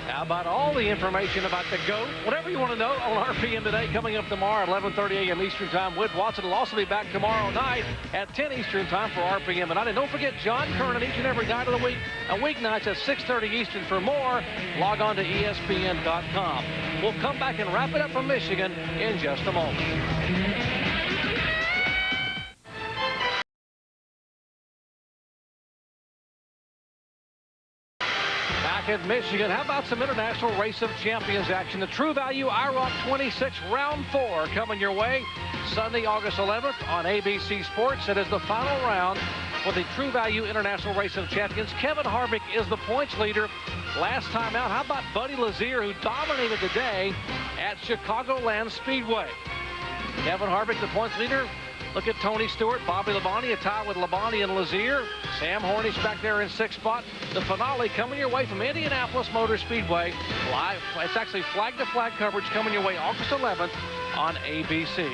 How about all the information about the GOAT? Whatever you want to know on RPM today, coming up tomorrow at 11:30 a.m. Eastern Time. Whit Watson will also be back tomorrow night at 10 Eastern Time for RPM tonight. And don't forget John Kernan each and every night of the week, weeknights at 6:30 Eastern. For more, log on to ESPN.com. We'll come back and wrap it up from Michigan in just a moment. At Michigan, how about some International Race of Champions action? The True Value IROC 26 Round 4 coming your way Sunday, August 11th on ABC Sports. It is the final round for the True Value International Race of Champions. Kevin Harvick is the points leader last time out. How about Buddy Lazier, who dominated today at Chicagoland Speedway? Kevin Harvick, the points leader. Look at Tony Stewart, Bobby Labonte, a tie with Labonte and Lazier. Sam Hornish back there in 6th spot. The finale coming your way from Indianapolis Motor Speedway. Live, it's actually flag-to-flag coverage coming your way August 11th on ABC.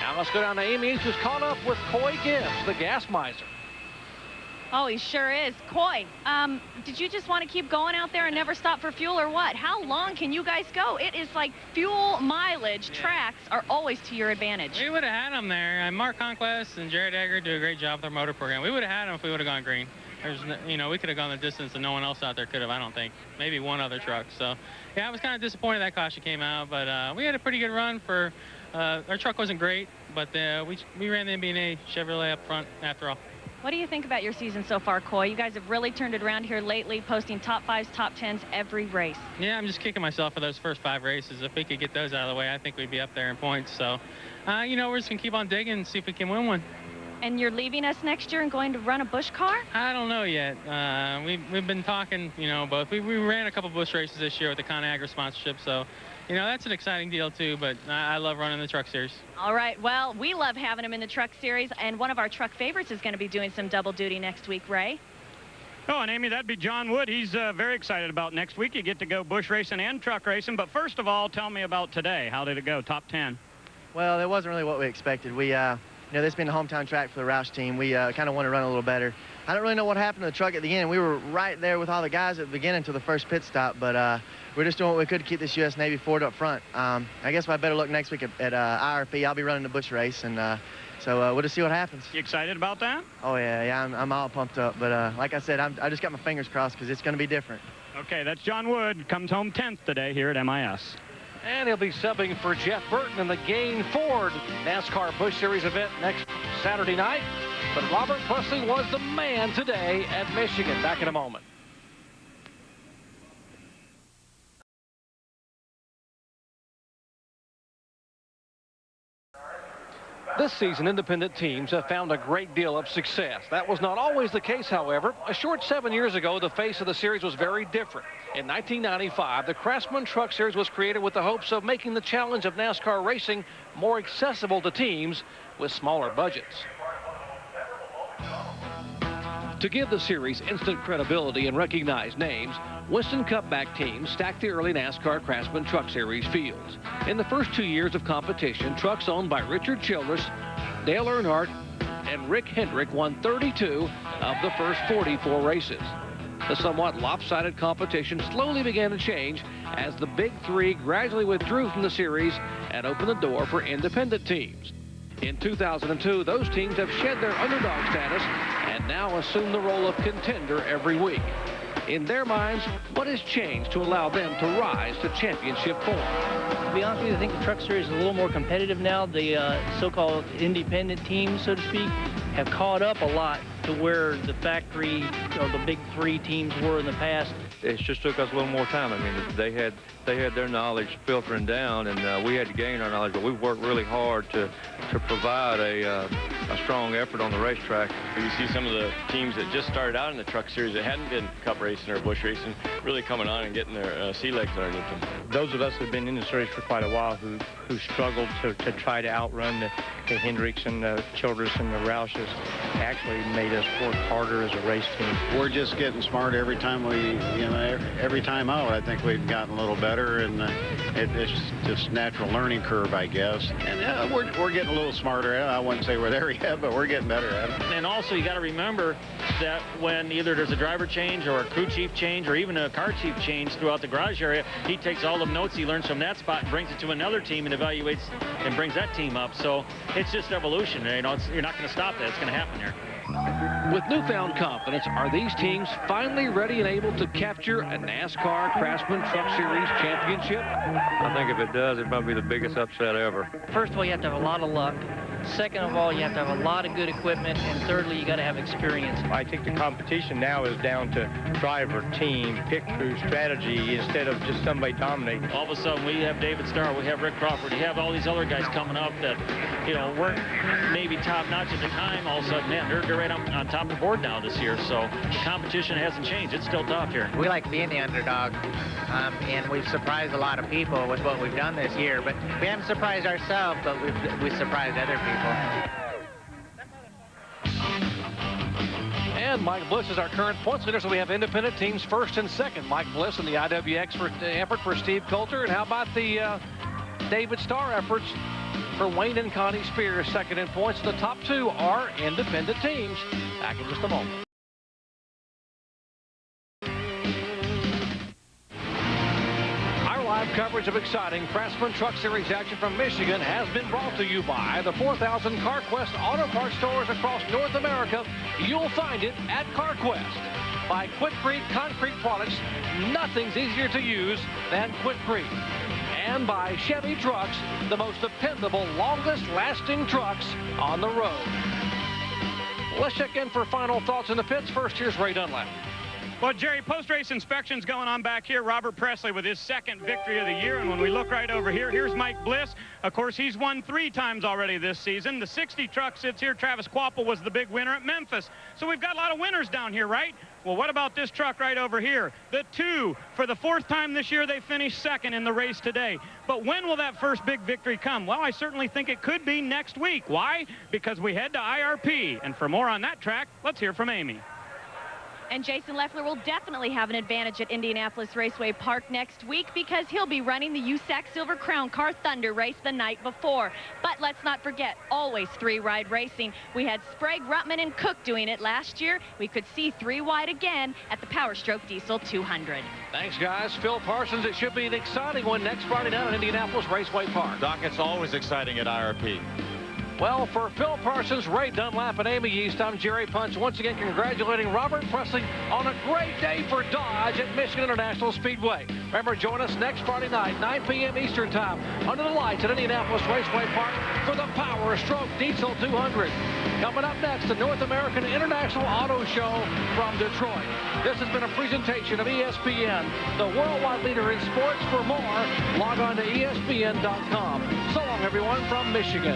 Now let's go down to Amy, who's caught up with Coy Gibbs, the gas miser. Oh, he sure is. Coy, did you just want to keep going out there and never stop for fuel or what? How long can you guys go? It is like fuel mileage. Tracks are always to your advantage. We would have had them there. And Mark Conquest and Jared Egger do a great job with their motor program. We would have had them if we would have gone green. You know, we could have gone the distance and no one else out there could have, I don't think. Maybe one other truck. So, yeah, I was kind of disappointed that caution came out, but we had a pretty good run for, our truck wasn't great, but we ran the MB&A Chevrolet up front after all. What do you think about your season so far, Coy? You guys have really turned it around here lately, posting top 5s, top 10s every race. Yeah, I'm just kicking myself for those first 5 races. If we could get those out of the way, I think we'd be up there in points. So, you know, we're just going to keep on digging and see if we can win one. And you're leaving us next year and going to run a Busch car? I don't know yet. We've been talking, you know, both. We ran a couple Busch races this year with the ConAgra sponsorship, so, you know, that's an exciting deal, too, but I love running the Truck Series. All right, well, we love having him in the Truck Series, and one of our truck favorites is going to be doing some double duty next week, Ray. Oh, and Amy, that'd be John Wood. He's very excited about next week. You get to go Busch racing and truck racing, but first of all, tell me about today. How did it go, top 10? Well, it wasn't really what we expected. We, you know, this being the hometown track for the Roush team, we kind of want to run a little better. I don't really know what happened to the truck at the end. We were right there with all the guys at the beginning until the first pit stop, but we're just doing what we could to keep this U.S. Navy Ford up front. I guess I better look next week at IRP. I'll be running the Busch race, and so we'll just see what happens. You excited about that? Oh, yeah, I'm all pumped up. But like I said, I just got my fingers crossed because it's going to be different. Okay, that's John Wood. Comes home 10th today here at MIS. And he'll be subbing for Jeff Burton in the Gain Ford NASCAR Busch Series event next Saturday night. But Robert Presley was the man today at Michigan. Back in a moment. This season, independent teams have found a great deal of success. That was not always the case, however. A short 7 years ago, the face of the series was very different. In 1995, the Craftsman Truck Series was created with the hopes of making the challenge of NASCAR racing more accessible to teams with smaller budgets. To give the series instant credibility and recognize names, Winston Cup-back teams stacked the early NASCAR Craftsman Truck Series fields. In the first 2 years of competition, trucks owned by Richard Childress, Dale Earnhardt, and Rick Hendrick won 32 of the first 44 races. The somewhat lopsided competition slowly began to change as the Big Three gradually withdrew from the series and opened the door for independent teams. In 2002, those teams have shed their underdog status and now assume the role of contender every week. In their minds, what has changed to allow them to rise to championship form? To be honest with you, I think the Truck Series is a little more competitive now. The so-called independent teams, so to speak, have caught up a lot to where the factory or the Big Three teams were in the past. It just took us a little more time. I mean, they had their knowledge filtering down, and we had to gain our knowledge. But we've worked really hard to provide a strong effort on the racetrack. You see some of the teams that just started out in the Truck Series that hadn't been Cup racing or Busch racing really coming on and getting their sea legs underneath them. Those of us who've been in the series for quite a while who struggled to try to outrun the Hendricks and the Childress and the Roushes actually made us work harder as a race team. We're just getting smarter every time every time out. I think we've gotten a little better, and it's just natural learning curve, I guess. And we're getting a little smarter. I wouldn't say we're there yet, but we're getting better at it. And also, you got to remember that when either there's a driver change or a crew chief change or even a car chief change throughout the garage area, he takes all the notes he learns from that spot and brings it to another team and evaluates and brings that team up. So it's just evolution. You're not going to stop that. It's going to happen here. With newfound confidence, are these teams finally ready and able to capture a NASCAR Craftsman Truck Series championship? I think if it does, it might be the biggest upset ever. First of all, you have to have a lot of luck. Second of all, you have to have a lot of good equipment. And thirdly, you got to have experience. I think the competition now is down to driver, team, pit crew, strategy, instead of just somebody dominating. All of a sudden, we have David Starr, we have Rick Crawford, you have all these other guys coming up that, weren't maybe top-notch at the time. All of a sudden, man, they're right on top of the board now this year. So the competition hasn't changed. It's still tough here. We like being the underdog, and we've surprised a lot of people with what we've done this year. But we haven't surprised ourselves, but we've surprised other people. And Mike Bliss is our current points leader, so we have independent teams first and second. Mike Bliss in the IWX effort for Steve Coulter. And how about the David Starr efforts for Wayne and Connie Spears, second in points? The top two are independent teams. Back in just a moment. Live coverage of exciting Craftsman Truck Series action from Michigan has been brought to you by the 4,000 CarQuest Auto Parts stores across North America. You'll find it at CarQuest. By Quikrete Concrete Products, nothing's easier to use than Quikrete. And by Chevy Trucks, the most dependable, longest-lasting trucks on the road. Let's check in for final thoughts in the pits. First, here's Ray Dunlap. Well, Jerry, post-race inspections going on back here. Robert Presley with his second victory of the year. And when we look right over here, here's Mike Bliss. Of course, he's won 3 times already this season. The 60 truck sits here. Travis Kvapil was the big winner at Memphis. So we've got a lot of winners down here, right? Well, what about this truck right over here? The 2, for the 4th time this year, they finished second in the race today. But when will that first big victory come? Well, I certainly think it could be next week. Why? Because we head to IRP. And for more on that track, let's hear from Amy. And Jason Leffler will definitely have an advantage at Indianapolis Raceway Park next week because he'll be running the USAC Silver Crown Car Thunder race the night before. But let's not forget, always 3-ride racing. We had Sprague, Ruttman, and Cook doing it last year. We could see 3-wide again at the Power Stroke Diesel 200. Thanks, guys. Phil Parsons, it should be an exciting one next Friday night at Indianapolis Raceway Park. Doc, it's always exciting at IRP. Well, for Phil Parsons, Ray Dunlap, and Amy Yeast, I'm Jerry Punch. Once again, congratulating Robert Presley on a great day for Dodge at Michigan International Speedway. Remember, join us next Friday night, 9 p.m. Eastern Time, under the lights at Indianapolis Raceway Park for the Power Stroke Diesel 200. Coming up next, the North American International Auto Show from Detroit. This has been a presentation of ESPN, the worldwide leader in sports. For more, log on to ESPN.com. So long, everyone, from Michigan.